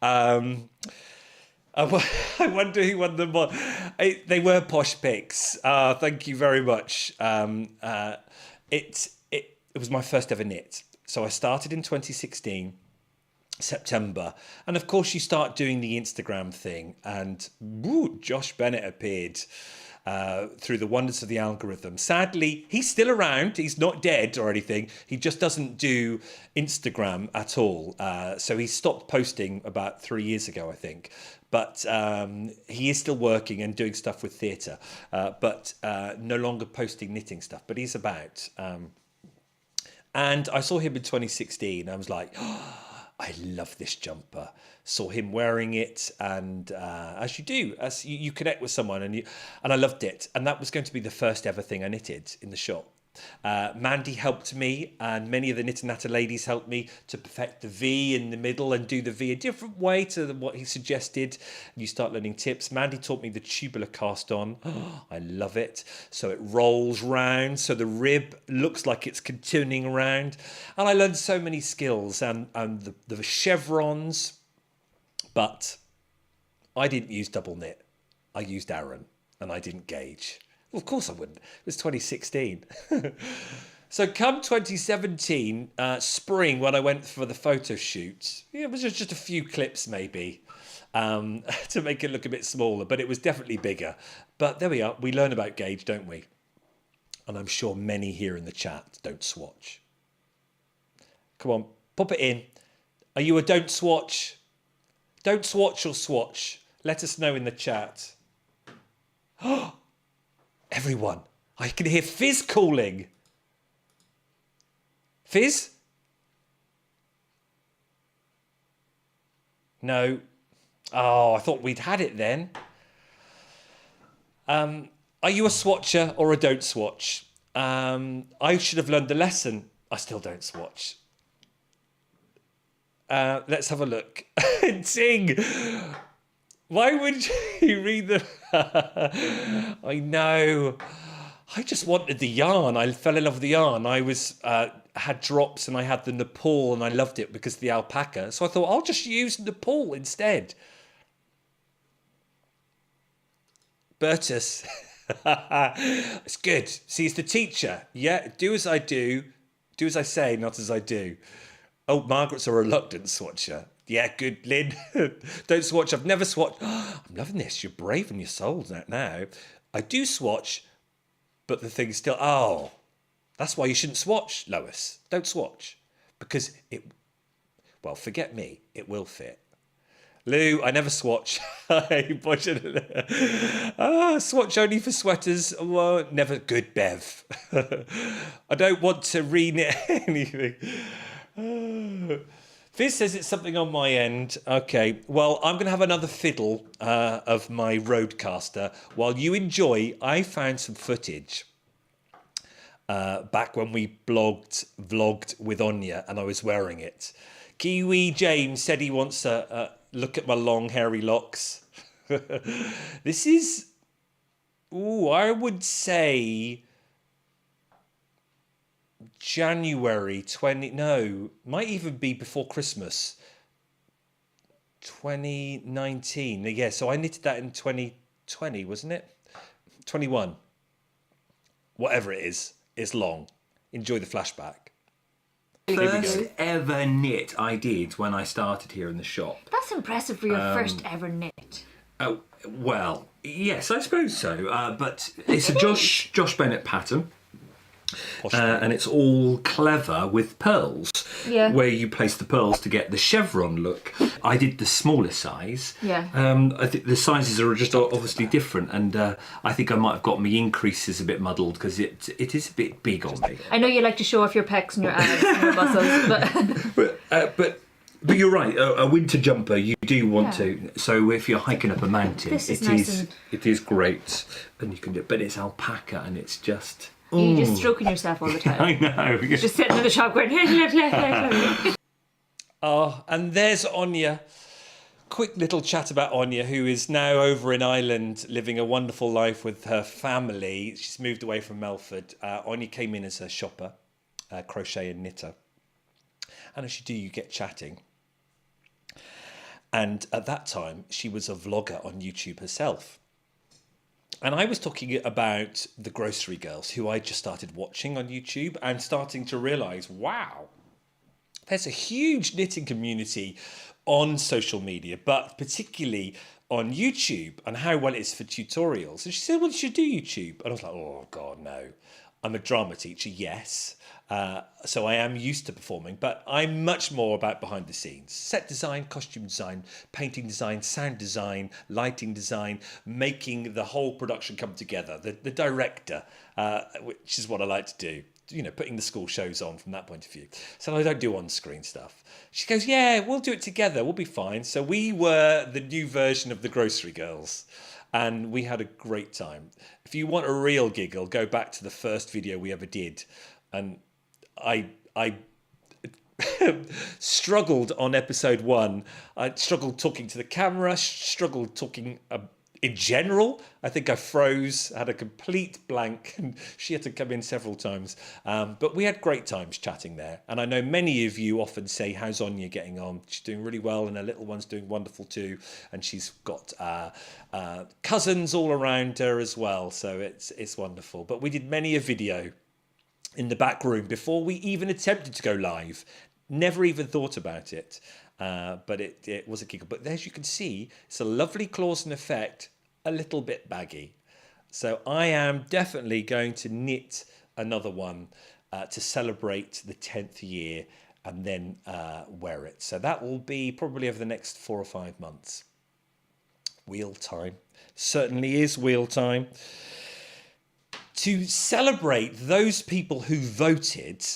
I wonder who won them. They were posh pics. Thank you very much. It was my first ever knit. So I started in 2016, September. And of course you start doing the Instagram thing, and woo, Josh Bennett appeared through the wonders of the algorithm. Sadly, he's still around. He's not dead or anything. He just doesn't do Instagram at all. So he stopped posting about 3 years ago, I think. But he is still working and doing stuff with theatre, but no longer posting knitting stuff. But he's about. And I saw him in 2016. I was like, oh, I love this jumper. Saw him wearing it, and as you do, as you connect with someone, and I loved it. And that was going to be the first ever thing I knitted in the shop. Mandy helped me, and many of the Knit and Natter ladies helped me to perfect the V in the middle and do the V a different way to what he suggested. And you start learning tips. Mandy taught me the tubular cast on. Oh, I love it. So it rolls round, so the rib looks like it's continuing around. And I learned so many skills and the chevrons, but I didn't use double knit. I used Aran, and I didn't gauge. Well, of course I wouldn't. It was 2016. So come 2017, spring, when I went for the photo shoot, it was just a few clips maybe to make it look a bit smaller, but it was definitely bigger. But there we are. We learn about gauge, don't we? And I'm sure many here in the chat don't swatch. Come on, pop it in. Are you a don't swatch? Don't swatch or swatch? Let us know in the chat. Everyone, I can hear Fizz calling. Fizz? No. Oh, I thought we'd had it then. Are you a swatcher or a don't swatch? I should have learned the lesson. I still don't swatch. Let's have a look. Ting! Why would you read the... I know. I just wanted the yarn. I fell in love with the yarn. I had drops and I had the Nepal and I loved it because of the alpaca. So I thought I'll just use Nepal instead. Bertus. It's good. See, it's the teacher. Yeah, do as I do. Do as I say, not as I do. Oh, Margaret's a reluctant swatcher. Yeah, good, Lynn. Don't swatch. I've never swatched. I'm loving this. You're brave in your soul now. I do swatch, but the thing's still... Oh, that's why you shouldn't swatch, Lois. Don't swatch. Because it... Well, forget me. It will fit. Lou, I never swatch. Swatch only for sweaters. Well, never good, Bev. I don't want to reknit anything. Fizz says it's something on my end. Okay, well, I'm going to have another fiddle of my Roadcaster while you enjoy. I found some footage back when we vlogged with Anya and I was wearing it. Kiwi James said he wants to look at my long hairy locks. This is, I would say... January 20, no, might even be before Christmas, 2019. Yeah, so I knitted that in 2020, wasn't it? 21. Whatever it is, it's long. Enjoy the flashback. First ever knit I did when I started here in the shop. That's impressive for your first ever knit. Oh, well, yes, I suppose so. But it's a Josh Bennett pattern. And it's all clever with pearls, where you place the pearls to get the chevron look. I did the smaller size. Yeah. I think the sizes are just obviously different, and I think I might have got my increases a bit muddled because it is a bit big on me. I know you like to show off your pecs and your abs and your muscles, but you're right. A winter jumper, you do want to. So if you're hiking up a mountain, it is great, and you can do it. But it's alpaca, and it's just. You're just stroking yourself all the time. I know. Just sitting in the shop going... Oh, and there's Anya. Quick little chat about Anya, who is now over in Ireland living a wonderful life with her family. She's moved away from Melford. Anya came in as a shopper, crochet and knitter. And as you do, you get chatting. And at that time, she was a vlogger on YouTube herself. And I was talking about the Grocery Girls, who I just started watching on YouTube and starting to realise, wow, there's a huge knitting community on social media, but particularly on YouTube, and how well it is for tutorials. And she said, well, you should do YouTube. And I was like, oh, God, no. I'm a drama teacher, yes. So I am used to performing, but I'm much more about behind the scenes. Set design, costume design, painting design, sound design, lighting design, making the whole production come together. The director, which is what I like to do. You know, putting the school shows on from that point of view. So I don't do on-screen stuff. She goes, yeah, we'll do it together. We'll be fine. So we were the new version of the Grocery Girls. and we had a great time. If you want a real giggle, go back to the first video we ever did, and I struggled on episode 1. I struggled talking to the camera, struggled talking in general. I think I froze, had a complete blank, and she had to come in several times. But we had great times chatting there. And I know many of you often say, how's Anya getting on? She's doing really well, and her little one's doing wonderful too. And she's got cousins all around her as well. So it's wonderful. But we did many a video in the back room before we even attempted to go live. Never even thought about it, but it was a giggle. But as you can see, it's a lovely Clausen effect, a little bit baggy. So I am definitely going to knit another one to celebrate the 10th year and then wear it. So that will be probably over the next 4 or 5 months. Wheel time. Certainly is wheel time. To celebrate those people who voted,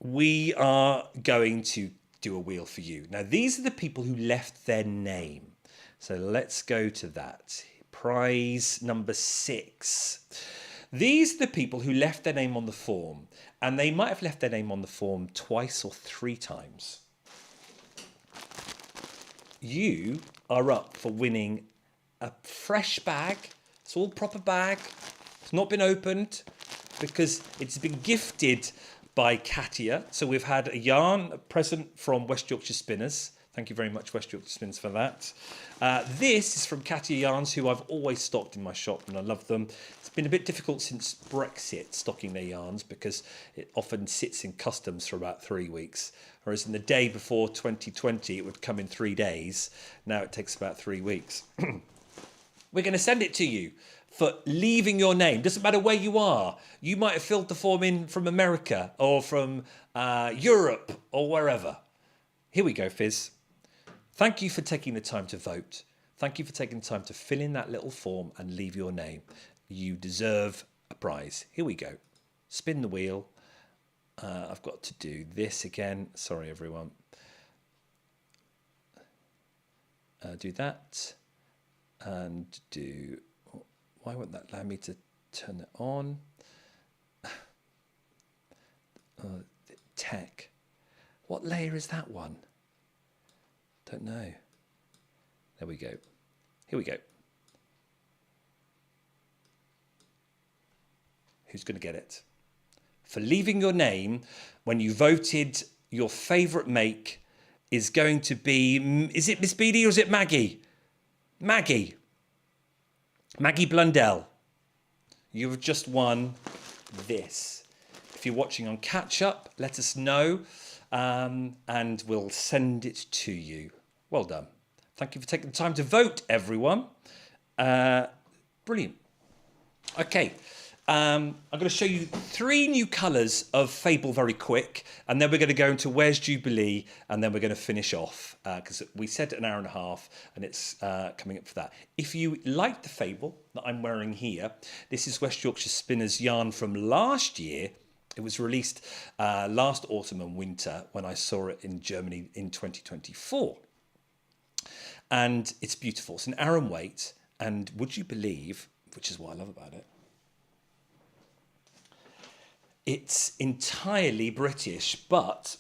we are going to do a wheel for you. Now, these are the people who left their name. So let's go to that. Prize number 6. These are the people who left their name on the form, and they might have left their name on the form twice or 3 times. You are up for winning a fresh bag. It's all proper bag. It's not been opened because it's been gifted by Katia. So we've had a yarn present from West Yorkshire Spinners. Thank you very much, West Yorkshire Spinners, for that. This is from Katia Yarns, who I've always stocked in my shop, and I love them. It's been a bit difficult since Brexit stocking their yarns because it often sits in customs for about 3 weeks. Whereas in the day before 2020, it would come in 3 days. Now it takes about 3 weeks. We're going to send it to you for leaving your name. Doesn't matter where you are. You might have filled the form in from America or from Europe or wherever. Here we go, Fizz. Thank you for taking the time to vote. Thank you for taking the time to fill in that little form and leave your name. You deserve a prize. Here we go. Spin the wheel. I've got to do this again. Sorry, everyone. Do that. And do... Why won't that allow me to turn it on? Tech. What layer is that one? Don't know. There we go. Here we go. Who's going to get it? For leaving your name when you voted, your favourite make is going to be... Is it Miss Beadie or is it Maggie? Maggie. Maggie Blundell, you've just won this. If you're watching on Catch Up, let us know and we'll send it to you. Well done. Thank you for taking the time to vote, everyone. Brilliant. Okay, I'm going to show you 3 new colours of Fable very quick, and then we're going to go into Where's Jubilee, and then we're going to finish off because we said an hour and a half, and it's coming up for that. If you like the Fable that I'm wearing here, this is West Yorkshire Spinners yarn from last year. It was released last autumn and winter when I saw it in Germany in 2024. And it's beautiful. It's an Aran weight, and would you believe, which is what I love about it, it's entirely British, but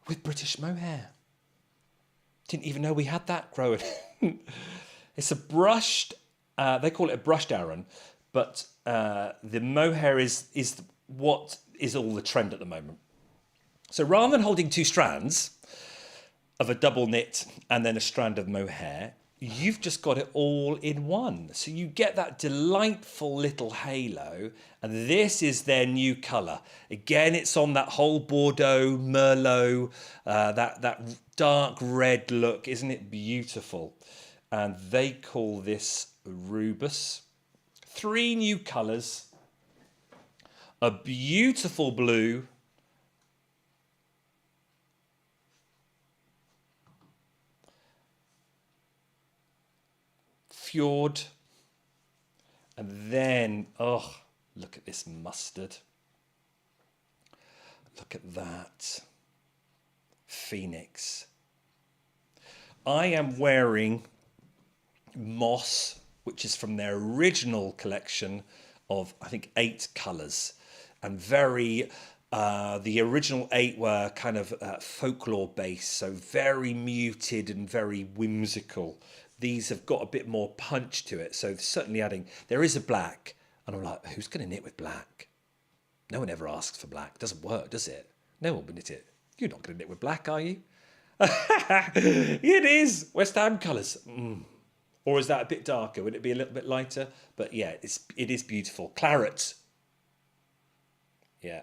with British mohair. Didn't even know we had that growing. It's a brushed, they call it a brushed Aran, but the mohair is what is all the trend at the moment. So rather than holding 2 strands of a double knit and then a strand of mohair, you've just got it all in one. So you get that delightful little halo, and this is their new colour. Again, it's on that whole Bordeaux, Merlot, that dark red look. Isn't it beautiful? And they call this Rubus. 3 new colours. A beautiful blue. Fjord, and then, oh, look at this mustard. Look at that. Phoenix. I am wearing moss, which is from their original collection of, I think, 8 colours. And the original 8 were kind of folklore based, so very muted and very whimsical. These have got a bit more punch to it, so certainly adding, there is a black, and I'm like, who's going to knit with black? No one ever asks for black. It doesn't work, does it? No one will knit it. You're not going to knit with black, are you? It is West Ham colours. Or is that a bit darker? Would it be a little bit lighter? But yeah, it is beautiful. Claret. Yeah.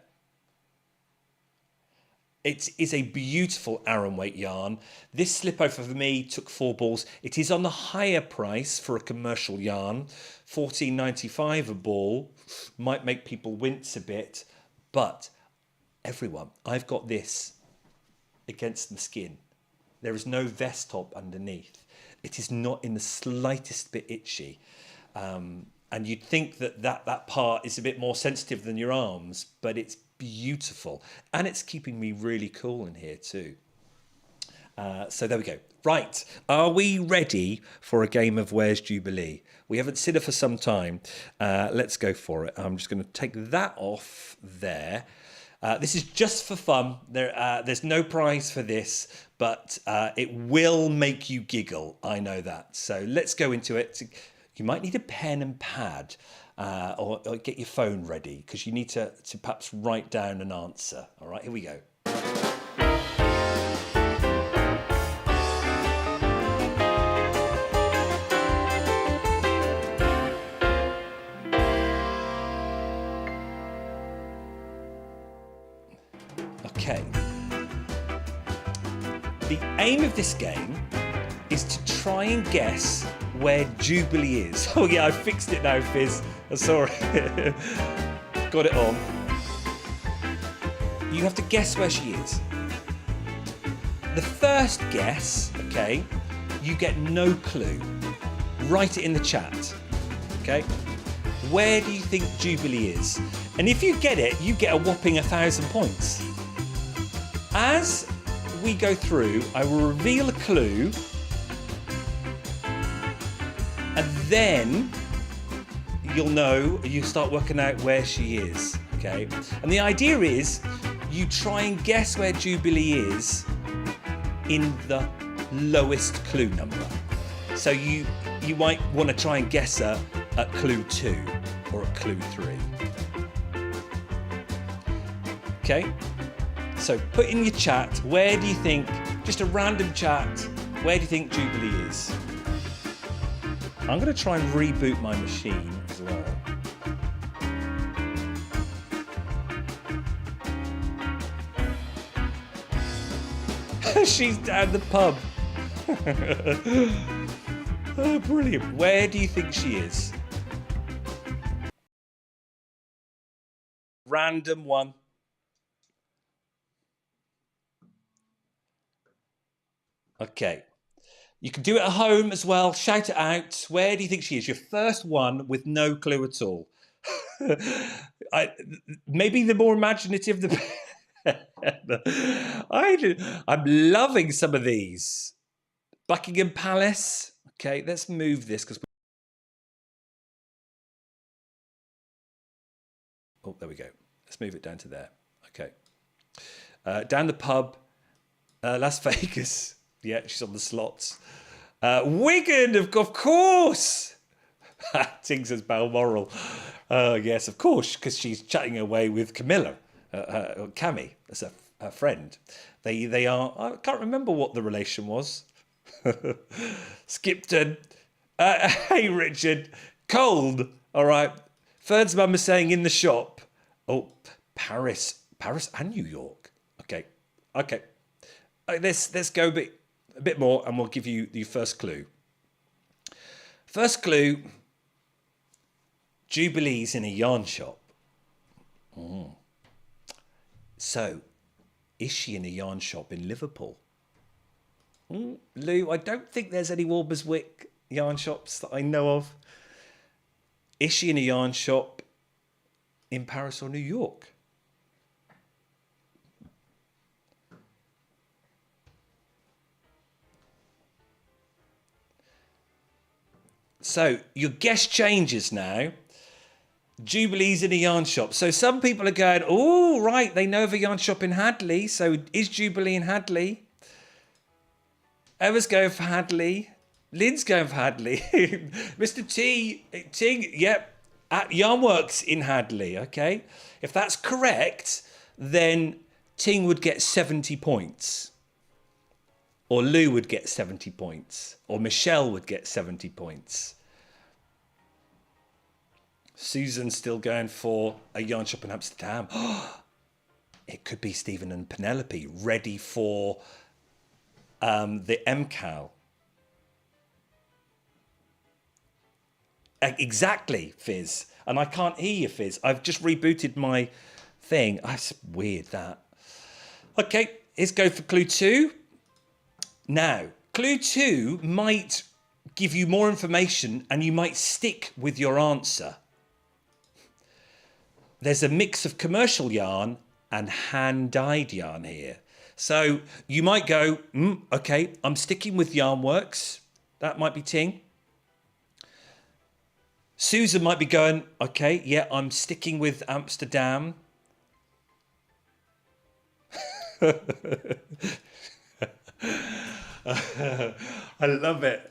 It is a beautiful Aran weight yarn. This slip over for me took 4 balls. It is on the higher price for a commercial yarn. $14.95 a ball. Might make people wince a bit. But everyone, I've got this against the skin. There is no vest top underneath. It is not in the slightest bit itchy. And you'd think that part is a bit more sensitive than your arms, but it's beautiful. And it's keeping me really cool in here too. So there we go. Right, are we ready for a game of Where's Jubilee? We haven't seen it for some time. Let's go for it. I'm just going to take that off there. This is just for fun. There's no prize for this, but it will make you giggle. I know that. So let's go into it. You might need a pen and pad or get your phone ready because you need to perhaps write down an answer. All right, here we go. Okay. The aim of this game is to try and guess where Jubilee is. Oh yeah, I fixed it now, Fizz. I saw it. Got it on. You have to guess where she is. The first guess, okay, you get no clue. Write it in the chat, okay? Where do you think Jubilee is? And if you get it, you get a whopping 1,000 points. As we go through, I will reveal a clue, and then you start working out where she is, okay? And the idea is you try and guess where Jubilee is in the lowest clue number. So you might want to try and guess her at clue 2 or at clue 3. Okay? So put in your chat, where do you think, just a random chat, where do you think Jubilee is? I'm going to try and reboot my machine as well. She's down the pub. Oh, brilliant. Where do you think she is? Random one. Okay. You can do it at home as well. Shout it out. Where do you think she is? Your first one with no clue at all. Maybe the more imaginative the I'm loving some of these. Buckingham Palace. Okay, let's move this because oh, there we go. Let's move it down to there. Okay. Down the pub. Las Vegas. Yeah, she's on the slots. Wigan, of course. Ting says Balmoral. Yes, of course, because she's chatting away with Camilla, Cammy, as her friend. They are. I can't remember what the relation was. Skipton. Hey, Richard. Cold. All right. Ferd's mum is saying in the shop. Oh, Paris and New York. Okay. Let's go a bit more, and we'll give you the first clue. First clue. Jubilee's in a yarn shop. So, is she in a yarn shop in Liverpool? Lou, I don't think there's any Walberswick yarn shops that I know of. Is she in a yarn shop in Paris or New York? So your guess changes now. Jubilee's in a yarn shop. So some people are going, oh, right, they know of a yarn shop in Hadley. So is Jubilee in Hadley? Emma's going for Hadley. Lynn's going for Hadley. Mr. Ting, yep, at Yarnworks in Hadley, okay? If that's correct, then Ting would get 70 points. Or Lou would get 70 points. Or Michelle would get 70 points. Susan's still going for a yarn shop in Amsterdam. It could be Stephen and Penelope ready for the MCAL. Exactly, Fizz. And I can't hear you, Fizz. I've just rebooted my thing. That's weird, that. Okay, let's go for clue 2. Now, clue 2 might give you more information and you might stick with your answer. There's a mix of commercial yarn and hand-dyed yarn here. So you might go, okay, I'm sticking with Yarnworks. That might be Ting. Susan might be going, okay, yeah, I'm sticking with Amsterdam. I love it.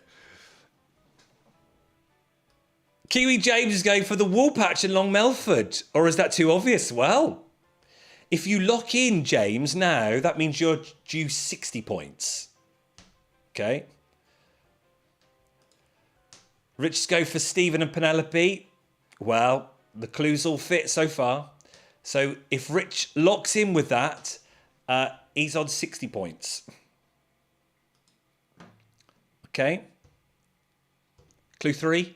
Kiwi James is going for the Woolpatch in Long Melford. Or is that too obvious? Well, if you lock in James now, that means you're due 60 points. Okay. Rich go for Stephen and Penelope. Well, the clues all fit so far. So if Rich locks in with that, he's on 60 points. Okay. Clue 3.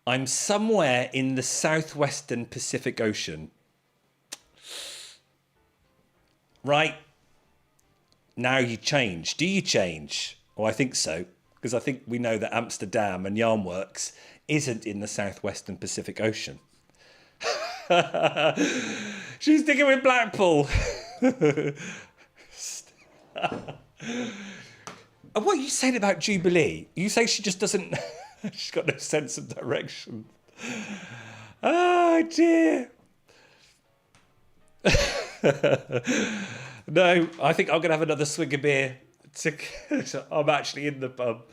I'm somewhere in the southwestern Pacific Ocean. Right. Now you change. Do you change? Oh, I think so. Because I think we know that Amsterdam and Yarnworks isn't in the southwestern Pacific Ocean. She's sticking with Blackpool. What are you saying about Jubilee? You say she just doesn't... She's got no sense of direction. Oh, dear. No, I think I'm going to have another swig of beer. I'm actually in the pub.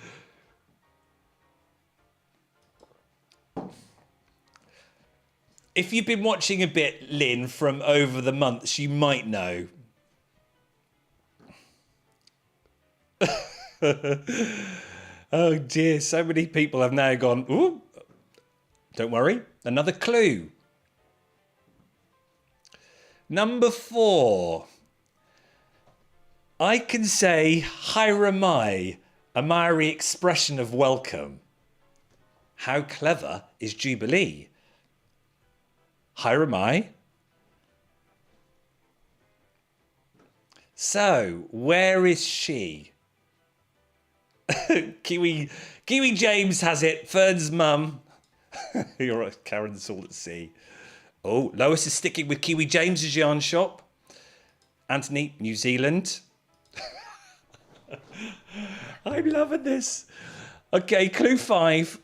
If you've been watching a bit, Lynn, from over the months, you might know. Oh dear, so many people have now gone, ooh, don't worry, another clue. Number 4. I can say Hiramai, a Maori expression of welcome. How clever is Jubilee? Hiramai. So, where is she? Kiwi James has it. Fern's mum. You're right, Karen's all at sea. Oh, Lois is sticking with Kiwi James's yarn shop. Anthony, New Zealand. I'm loving this. Okay, clue 5.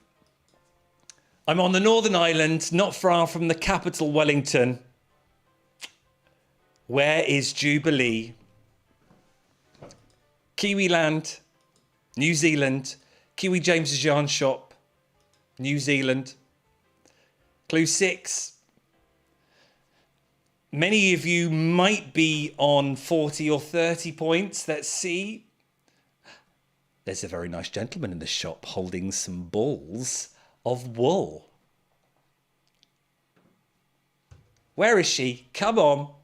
I'm on the Northern Island, not far from the capital, Wellington. Where is Jubilee? Kiwiland, New Zealand. Kiwi James's yarn shop, New Zealand. Clue 6. Many of you might be on 40 or 30 points. Let's see. There's a very nice gentleman in the shop holding some balls of wool. Where is she? Come on.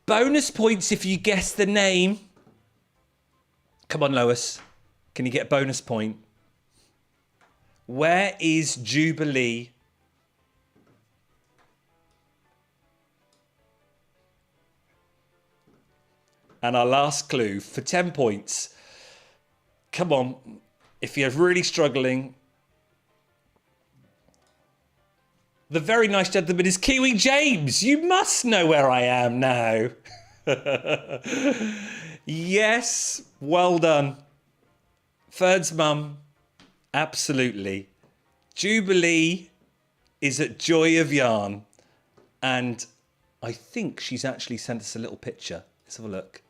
Bonus points if you guess the name. Come on, Lois. Can you get a bonus point? Where is Jubilee? And our last clue for 10 points. Come on. If you're really struggling. The very nice gentleman is Kiwi James. You must know where I am now. Yes. Well done. Ferd's mum, absolutely. Jubilee is at Joy of Yarn. And I think she's actually sent us a little picture. Let's have a look.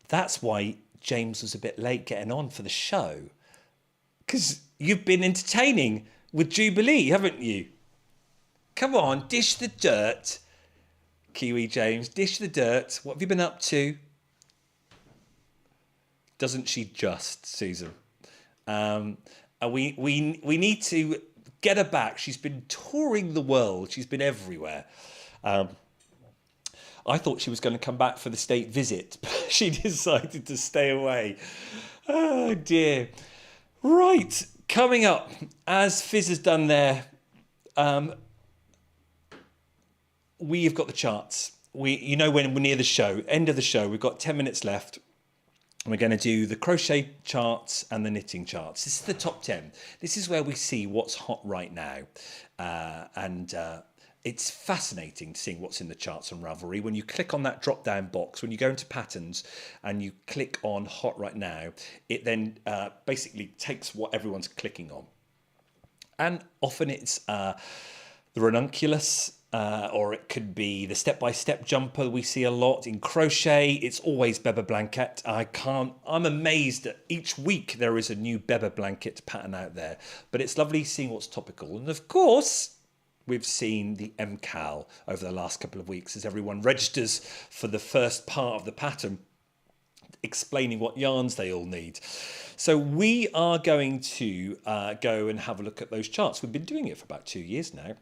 That's why James was a bit late getting on for the show. Because you've been entertaining with Jubilee, haven't you? Come on, dish the dirt. Kiwi James, dish the dirt. What have you been up to? Doesn't she just, Susan? We need to get her back. She's been touring the world. She's been everywhere. I thought she was going to come back for the state visit, but she decided to stay away. Oh, dear. Right, coming up, as Fizz has done there, we have got the charts. When we're near the show, end of the show, we've got 10 minutes left. And we're going to do the crochet charts and the knitting charts. This is the top 10. This is where we see what's hot right now. It's fascinating seeing what's in the charts on Ravelry. When you click on that drop-down box, when you go into patterns and you click on Hot Right Now, it then basically takes what everyone's clicking on. And often it's the ranunculus, or it could be the step-by-step jumper we see a lot. In crochet, it's always Beba Blanket. I'm amazed that each week there is a new Beba Blanket pattern out there. But it's lovely seeing what's topical. And of course, we've seen the MCAL over the last couple of weeks as everyone registers for the first part of the pattern, explaining what yarns they all need. So we are going to go and have a look at those charts. We've been doing it for about 2 years now.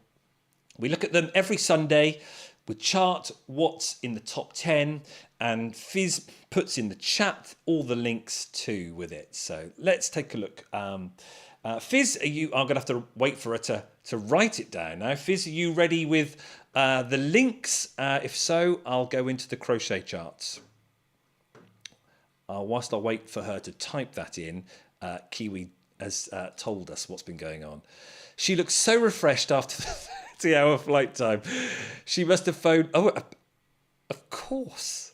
We look at them every Sunday. We chart what's in the top 10, and Fizz puts in the chat all the links too with it. So let's take a look. Fizz, I'm going to have to wait for her to write it down now. Fizz, are you ready with the links? If so, I'll go into the crochet charts. Whilst I wait for her to type that in, Kiwi has told us what's been going on. She looks so refreshed after the 30-hour flight time. She must have phoned... Oh, of course.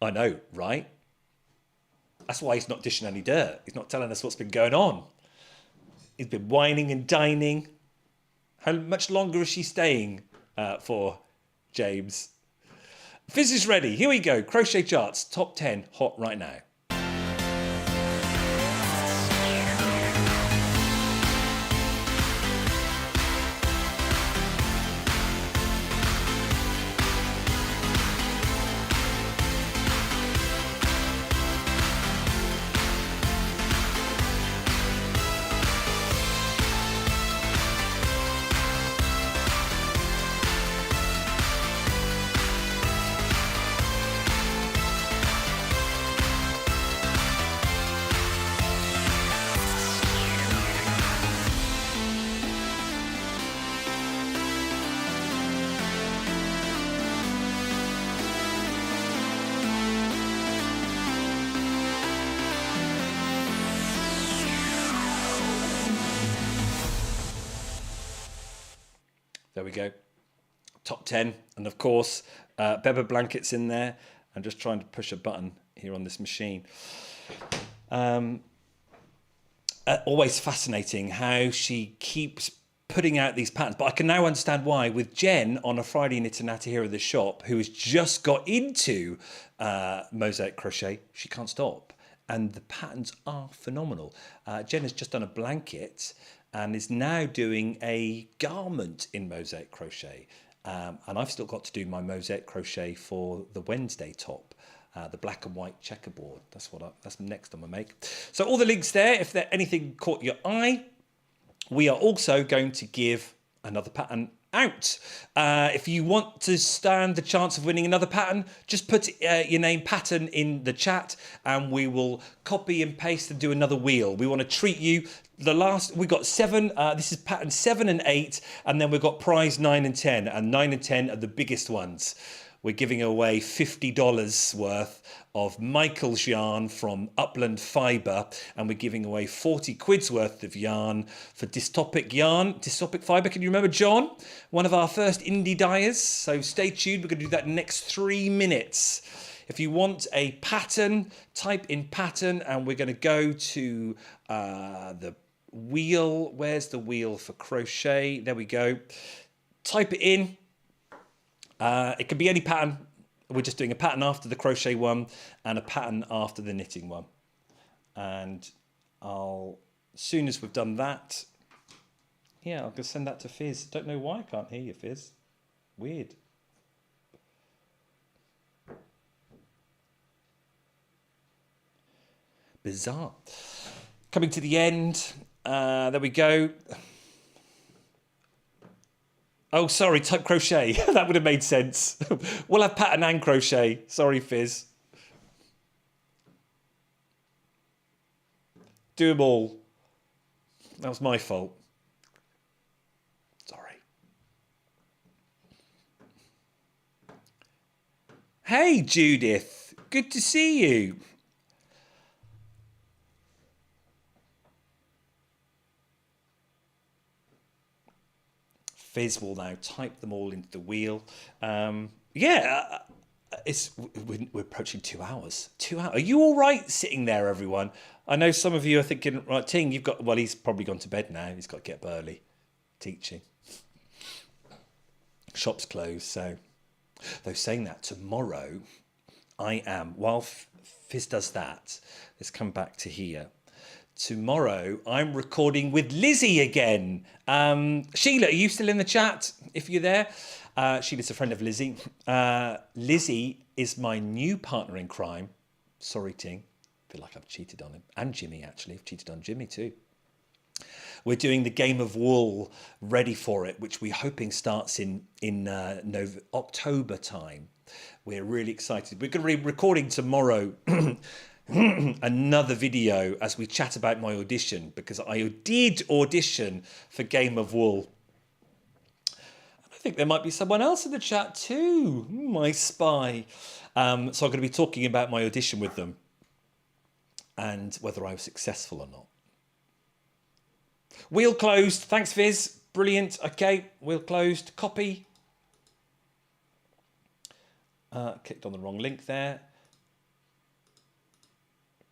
I know, right? That's why he's not dishing any dirt. He's not telling us what's been going on. He's been whining and dining. How much longer is she staying for, James? Fizz is ready. Here we go. Crochet charts, top 10, hot right now. There we go. Top 10. And of course, Beba Blanket's in there. I'm just trying to push a button here on this machine. Always fascinating how she keeps putting out these patterns. But I can now understand why with Jen on a Friday Knit and Natter here at the shop, who has just got into mosaic crochet, she can't stop. and the patterns are phenomenal. Jen has just done a blanket and is now doing a garment in mosaic crochet. And I've still got to do my mosaic crochet for the Wednesday top, the black and white checkerboard. That's next I'm gonna make. So all the links there, if there anything caught your eye. We are also going to give another pattern out. If you want to stand the chance of winning another pattern, just put your name pattern in the chat and we will copy and paste and do another wheel. We want to treat you. We got 7, this is pattern 7 and 8, and then we've got prize 9 and 10, and 9 and 10 are the biggest ones. We're giving away $50 worth of Michael's yarn from Upland Fibre, and we're giving away 40 quid's worth of yarn for Dystopic Yarn, Dystopic Fibre. Can you remember John? One of our first indie dyers. So stay tuned. We're going to do that next 3 minutes. If you want a pattern, type in pattern, and we're going to go to the wheel. Where's the wheel for crochet? There we go. Type it in. It can be any pattern. We're just doing a pattern after the crochet one and a pattern after the knitting one. And as soon as we've done that, yeah, I'll go send that to Fizz. Don't know why I can't hear you, Fizz. Weird. Bizarre. Coming to the end. There we go. Oh, sorry, type crochet. That would have made sense. We'll have pattern and crochet. Sorry, Fizz. Do them all. That was my fault. Sorry. Hey, Judith. Good to see you. Fizz will now type them all into the wheel. Yeah, we're approaching 2 hours. 2 hours. Are you all right sitting there, everyone? I know some of you are thinking, right, Ting, you've got, well, he's probably gone to bed now. He's got to get up early teaching. Shop's closed, so. Though saying that, tomorrow I am, while Fizz does that, let's come back to here. Tomorrow, I'm recording with Lizzie again. Sheila, are you still in the chat? If you're there. Sheila's a friend of Lizzie. Lizzie is my new partner in crime. Sorry, Ting. I feel like I've cheated on him. And Jimmy, actually. I've cheated on Jimmy too. We're doing the Game of Wool, Ready for It, which we're hoping starts in October time. We're really excited. We're going to be recording tomorrow another video as we chat about my audition, because I did audition for Game of Wool. And I think there might be someone else in the chat too, my spy. So I'm going to be talking about my audition with them and whether I was successful or not. Wheel closed. Thanks, Fizz. Brilliant. Okay, wheel closed. Copy. Clicked on the wrong link there.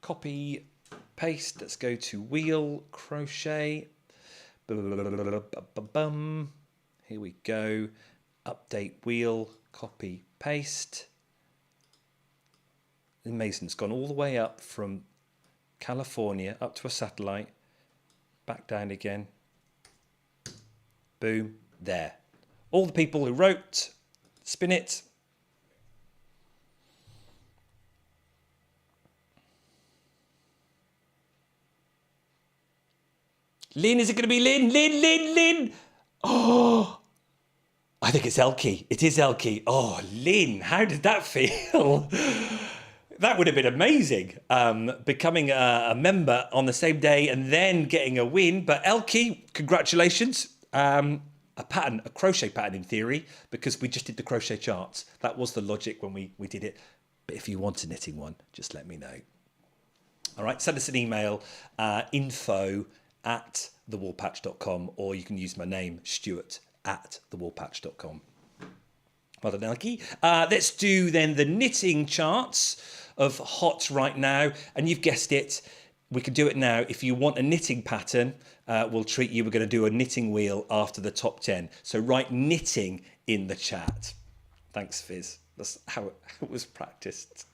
Copy, paste. Let's go to wheel, crochet. Here we go. Update wheel, copy, paste. And Mason's gone all the way up from California up to a satellite. Back down again. Boom. There. All the people who wrote, spin it. Lynn, is it going to be Lynn? Lynn. Oh, I think it's Elkie. It is Elkie. Oh, Lynn, how did that feel? That would have been amazing. Becoming a member on the same day and then getting a win. But Elkie, congratulations. A crochet pattern in theory, because we just did the crochet charts. That was the logic when we did it. But if you want a knitting one, just let me know. All right, send us an email, info@thewoolpatch.com, or you can use my name, Stuart, @thewoolpatch.com. Well done, Elkie. Let's do then the knitting charts of hot right now. And you've guessed it, we can do it now. If you want a knitting pattern, we'll treat you. We're going to do a knitting wheel after the top 10. So write knitting in the chat. Thanks, Fizz. That's how it was practiced.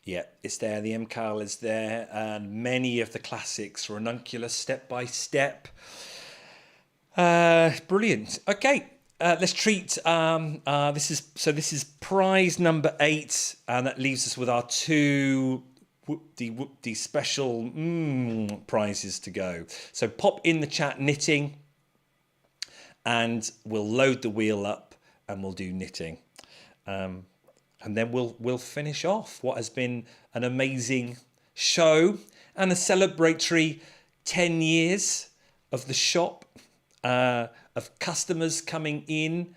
Yeah, it's there. The MCAL is there, and many of the classics, ranunculus, step by step. Brilliant. Okay, let's treat. This is prize number 8, and that leaves us with our 2 whoop-de special prizes to go. So pop in the chat knitting, and we'll load the wheel up, and we'll do knitting. And then we'll finish off what has been an amazing show and a celebratory 10 years of the shop, of customers coming in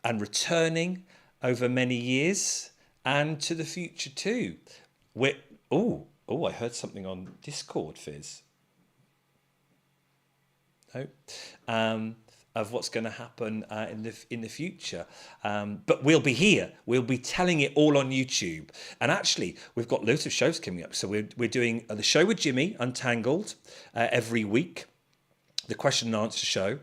and returning over many years, and to the future too. I heard something on Discord, Fizz. No. Of what's going to happen in the future, but we'll be here. We'll be telling it all on YouTube, and actually, we've got loads of shows coming up. So we're doing the show with Jimmy, Untangled, every week. The question and answer show.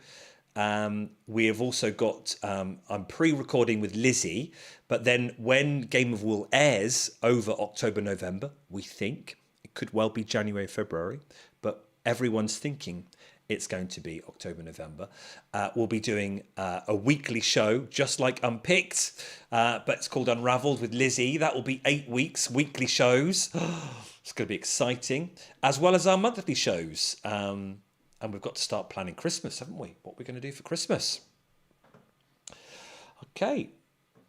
We have also got. I'm pre-recording with Lizzie, but then when Game of Wool airs over October, November, we think it could well be January, February, but everyone's thinking it's going to be October, November. We'll be doing a weekly show, just like Unpicked, but it's called Unravelled with Lizzie. That will be 8 weeks, weekly shows. It's going to be exciting, as well as our monthly shows. And we've got to start planning Christmas, haven't we? What we're going to do for Christmas. Okay.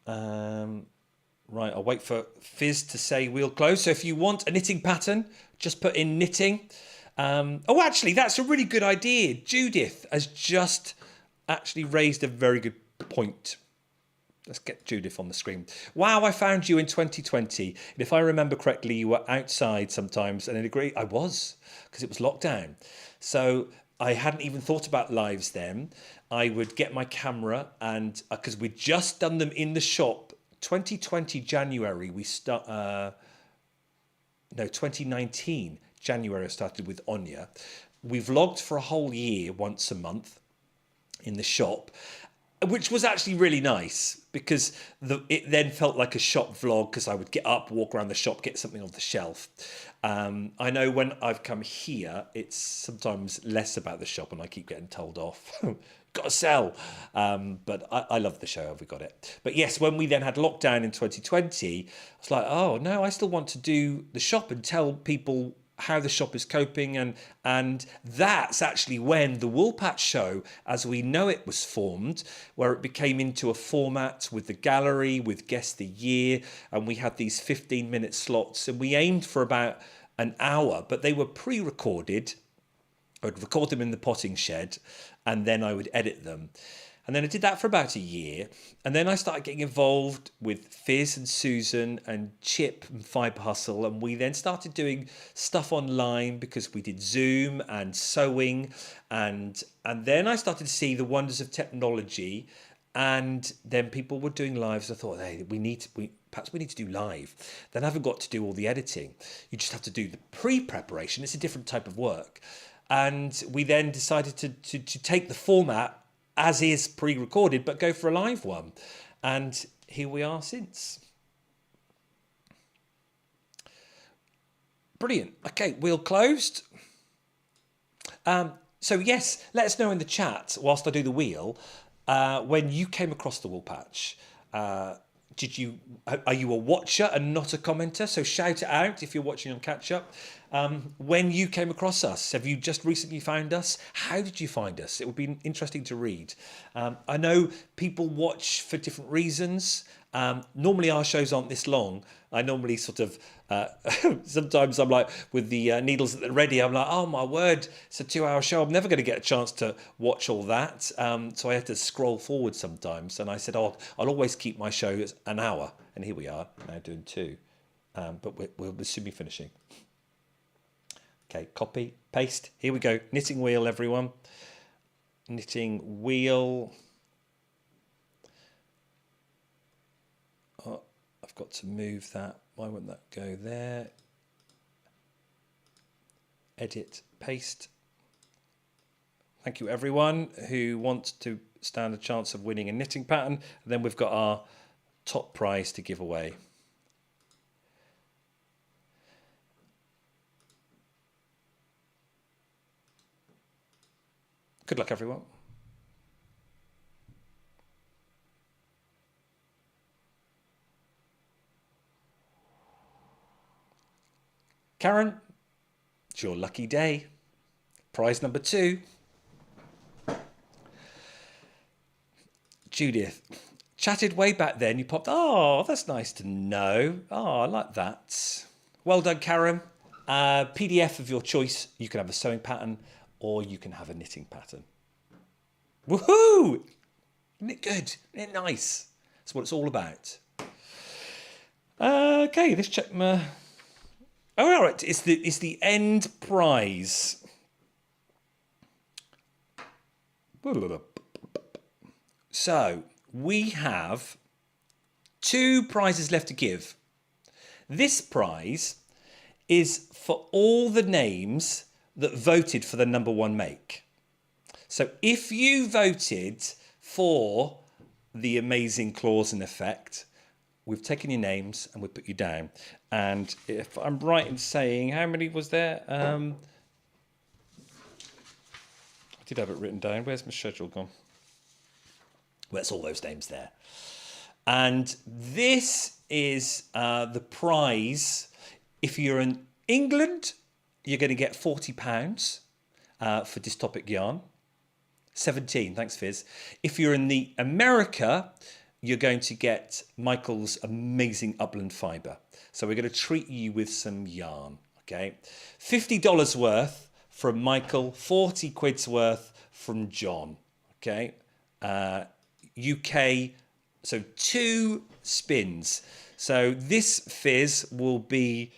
Right, I'll wait for Fizz to say we'll close. So if you want a knitting pattern, just put in knitting. Actually, that's a really good idea. Judith has just actually raised a very good point. Let's get Judith on the screen. Wow, I found you in 2020. And if I remember correctly, you were outside sometimes. And I agree, I was, because it was lockdown. So I hadn't even thought about lives then. I would get my camera, and because we'd just done them in the shop, 2020 January, 2019 January I started with Anya. We vlogged for a whole year, once a month, in the shop, which was actually really nice because it then felt like a shop vlog, because I would get up, walk around the shop, get something off the shelf. I know when I've come here, it's sometimes less about the shop, and I keep getting told off. Got to sell. But I love the show. Have we got it? But yes, when we then had lockdown in 2020, I was like, oh no, I still want to do the shop and tell people how the shop is coping, and that's actually when the Woolpatch show, as we know it, was formed, where it became into a format with the gallery, with Guest the Year, and we had these 15-minute slots, and we aimed for about an hour, but they were pre-recorded. I'd record them in the potting shed, and then I would edit them. And then I did that for about a year. And then I started getting involved with Fizz and Susan and Chip and Fibre Hustle. And we then started doing stuff online because we did Zoom and sewing. And then I started to see the wonders of technology. And then people were doing lives. I thought, hey, perhaps we need to do live. Then I haven't got to do all the editing. You just have to do the pre-preparation. It's a different type of work. And we then decided to take the format as is pre-recorded, but go for a live one. And here we are since. Brilliant. Okay, wheel closed. So yes, let us know in the chat, whilst I do the wheel, when you came across the Woolpatch. Are you a watcher and not a commenter? So shout it out if you're watching on catch up. When you came across us, have you just recently found us? How did you find us? It would be interesting to read. I know people watch for different reasons. Normally our shows aren't this long. I normally sort of, sometimes I'm like with the needles at the ready, I'm like, oh my word, it's a 2-hour show. I'm never going to get a chance to watch all that. So I have to scroll forward sometimes. And I said, oh, I'll always keep my show as an hour. And here we are now doing 2. But we'll soon be finishing. Okay, copy, paste. Here we go. Knitting wheel, everyone. Knitting wheel. Oh, I've got to move that. Why won't that go there? Edit, paste. Thank you, everyone who wants to stand a chance of winning a knitting pattern. And then we've got our top prize to give away. Good luck, everyone. Karen, it's your lucky day. Prize number 2. Judith, chatted way back then. You popped, oh, that's nice to know. Oh, I like that. Well done, Karen. PDF of your choice. You can have a sewing pattern or you can have a knitting pattern. Woohoo! Isn't it good? Isn't it nice? That's what it's all about. Okay, let's check my... Oh, all right. It's the end prize. So we have 2 prizes left to give. This prize is for all the names that voted for the number 1 make. So if you voted for the amazing claws and effect, we've taken your names and we've put you down. And if I'm right in saying, how many was there? I did have it written down. Where's my schedule gone? Well, it's all those names there. And this is the prize. If you're in England, you're going to get £40 for dystopic yarn. 17, thanks Fizz. If you're in the America, you're going to get Michael's amazing upland fibre. So we're going to treat you with some yarn, okay? $50 worth from Michael, 40 quid's worth from John, okay? UK, so 2 spins. So this Fizz will be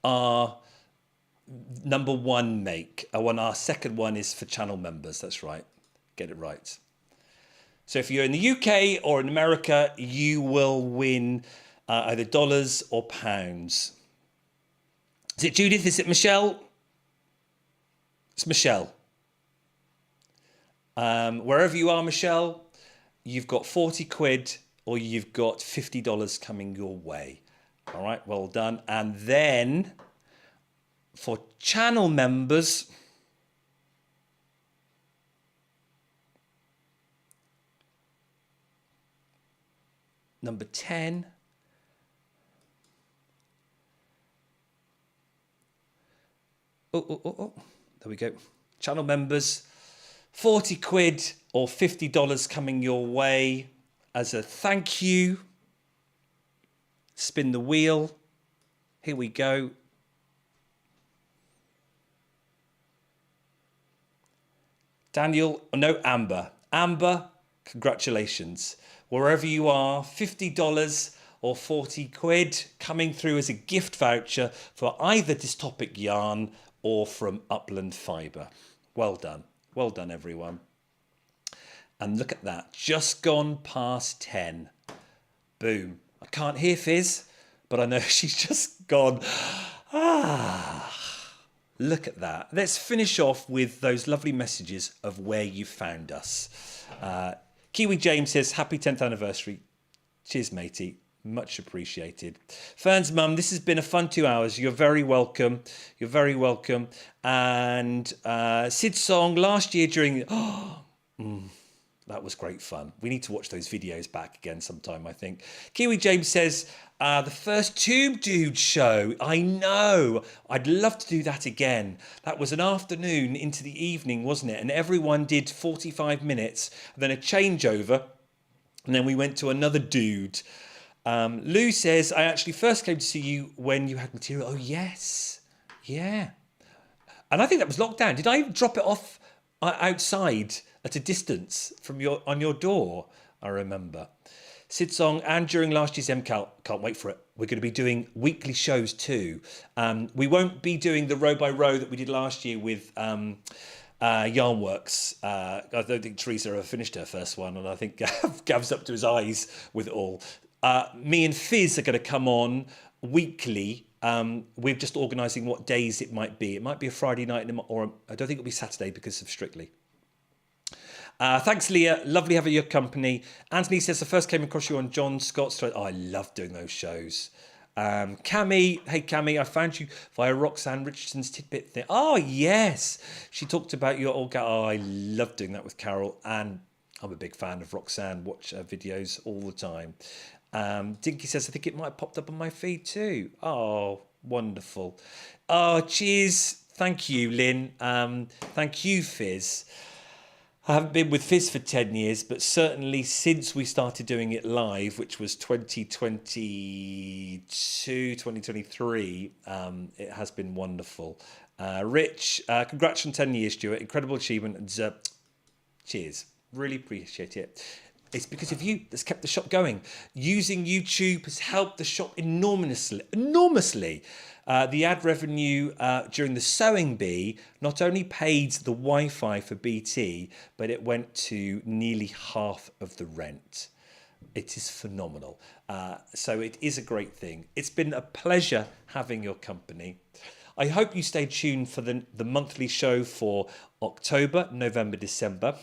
our number 1 make. Our second one is for channel members. That's right. Get it right. So if you're in the UK or in America, you will win either dollars or pounds. Is it Judith? Is it Michelle? It's Michelle. Wherever you are, Michelle, you've got 40 quid or you've got $50 coming your way. All right, well done. And then for channel members, number 10. Oh. There we go. Channel members, 40 quid or $50 coming your way as a thank you. Spin the wheel. Here we go. Daniel, no, Amber. Amber, congratulations. Wherever you are, $50 or 40 quid coming through as a gift voucher for either dystopic yarn or from upland fibre. Well done. Well done, everyone. And look at that. Just gone past 10. Boom. I can't hear Fizz, but I know she's just gone. Look at that. Let's finish off with those lovely messages of where you found us. Kiwi James says, happy 10th anniversary. Cheers, matey. Much appreciated. Fern's mum, this has been a fun 2 hours. You're very welcome. You're very welcome. And Sid's song last year during... that was great fun. We need to watch those videos back again sometime, I think. Kiwi James says, the first Tube Dude show. I know. I'd love to do that again. That was an afternoon into the evening, wasn't it? And everyone did 45 minutes, then a changeover. And then we went to another dude. Lou says, I actually first came to see you when you had material. Oh, yes. Yeah. And I think that was lockdown. Did I drop it off outside at a distance from on your door? I remember. Sid Song, and during last year's MCAL, can't wait for it. We're going to be doing weekly shows too. We won't be doing the row by row that we did last year with Yarnworks. I don't think Teresa ever finished her first one, and I think Gav's up to his eyes with it all. Me and Fizz are going to come on weekly. We're just organising what days it might be. It might be a Friday night, or I don't think it'll be Saturday because of Strictly. Thanks, Leah. Lovely having your company. Anthony says, I first came across you on John Scott's. Oh, I love doing those shows. Cammy, hey Cammy, I found you via Roxanne Richardson's tidbit thing. Oh yes, she talked about your old. Oh, I love doing that with Carol, and I'm a big fan of Roxanne. Watch her videos all the time. Dinky says, I think it might have popped up on my feed too. Oh, wonderful. Oh, cheers. Thank you, Lynn. Thank you, Fizz. I haven't been with Fizz for 10 years, but certainly since we started doing it live, which was 2022, 2023, it has been wonderful. Rich, congrats on 10 years, Stuart. Incredible achievement. And cheers. Really appreciate it. It's because of you that's kept the shop going. Using YouTube has helped the shop enormously. The ad revenue during the sewing bee not only paid the Wi-Fi for BT, but it went to nearly half of the rent. It is phenomenal. So it is a great thing. It's been a pleasure having your company. I hope you stay tuned for the monthly show for October, November, December.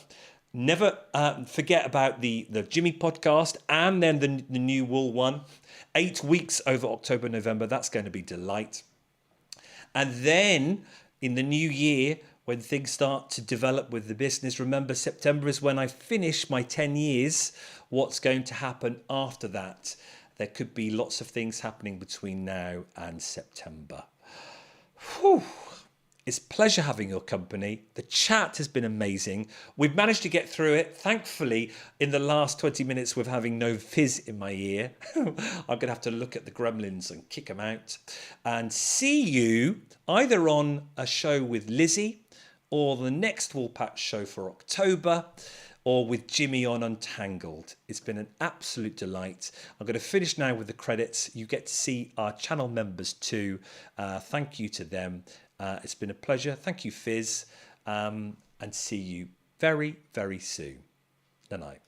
Never forget about the Jimmy podcast and then the new Wool one. 8 weeks over October, November. That's going to be delight. And then in the new year, when things start to develop with the business, remember September is when I finish my 10 years. What's going to happen after that? There could be lots of things happening between now and September. Whew. It's a pleasure having your company. The chat has been amazing. We've managed to get through it. Thankfully, in the last 20 minutes with having no Fizz in my ear, I'm going to have to look at the gremlins and kick them out. And see you either on a show with Lizzie or the next Woolpatch show for October, or with Jimmy on Untangled. It's been an absolute delight. I'm going to finish now with the credits. You get to see our channel members too. Thank you to them. It's been a pleasure. Thank you, Fizz. And see you very, very soon. Good night.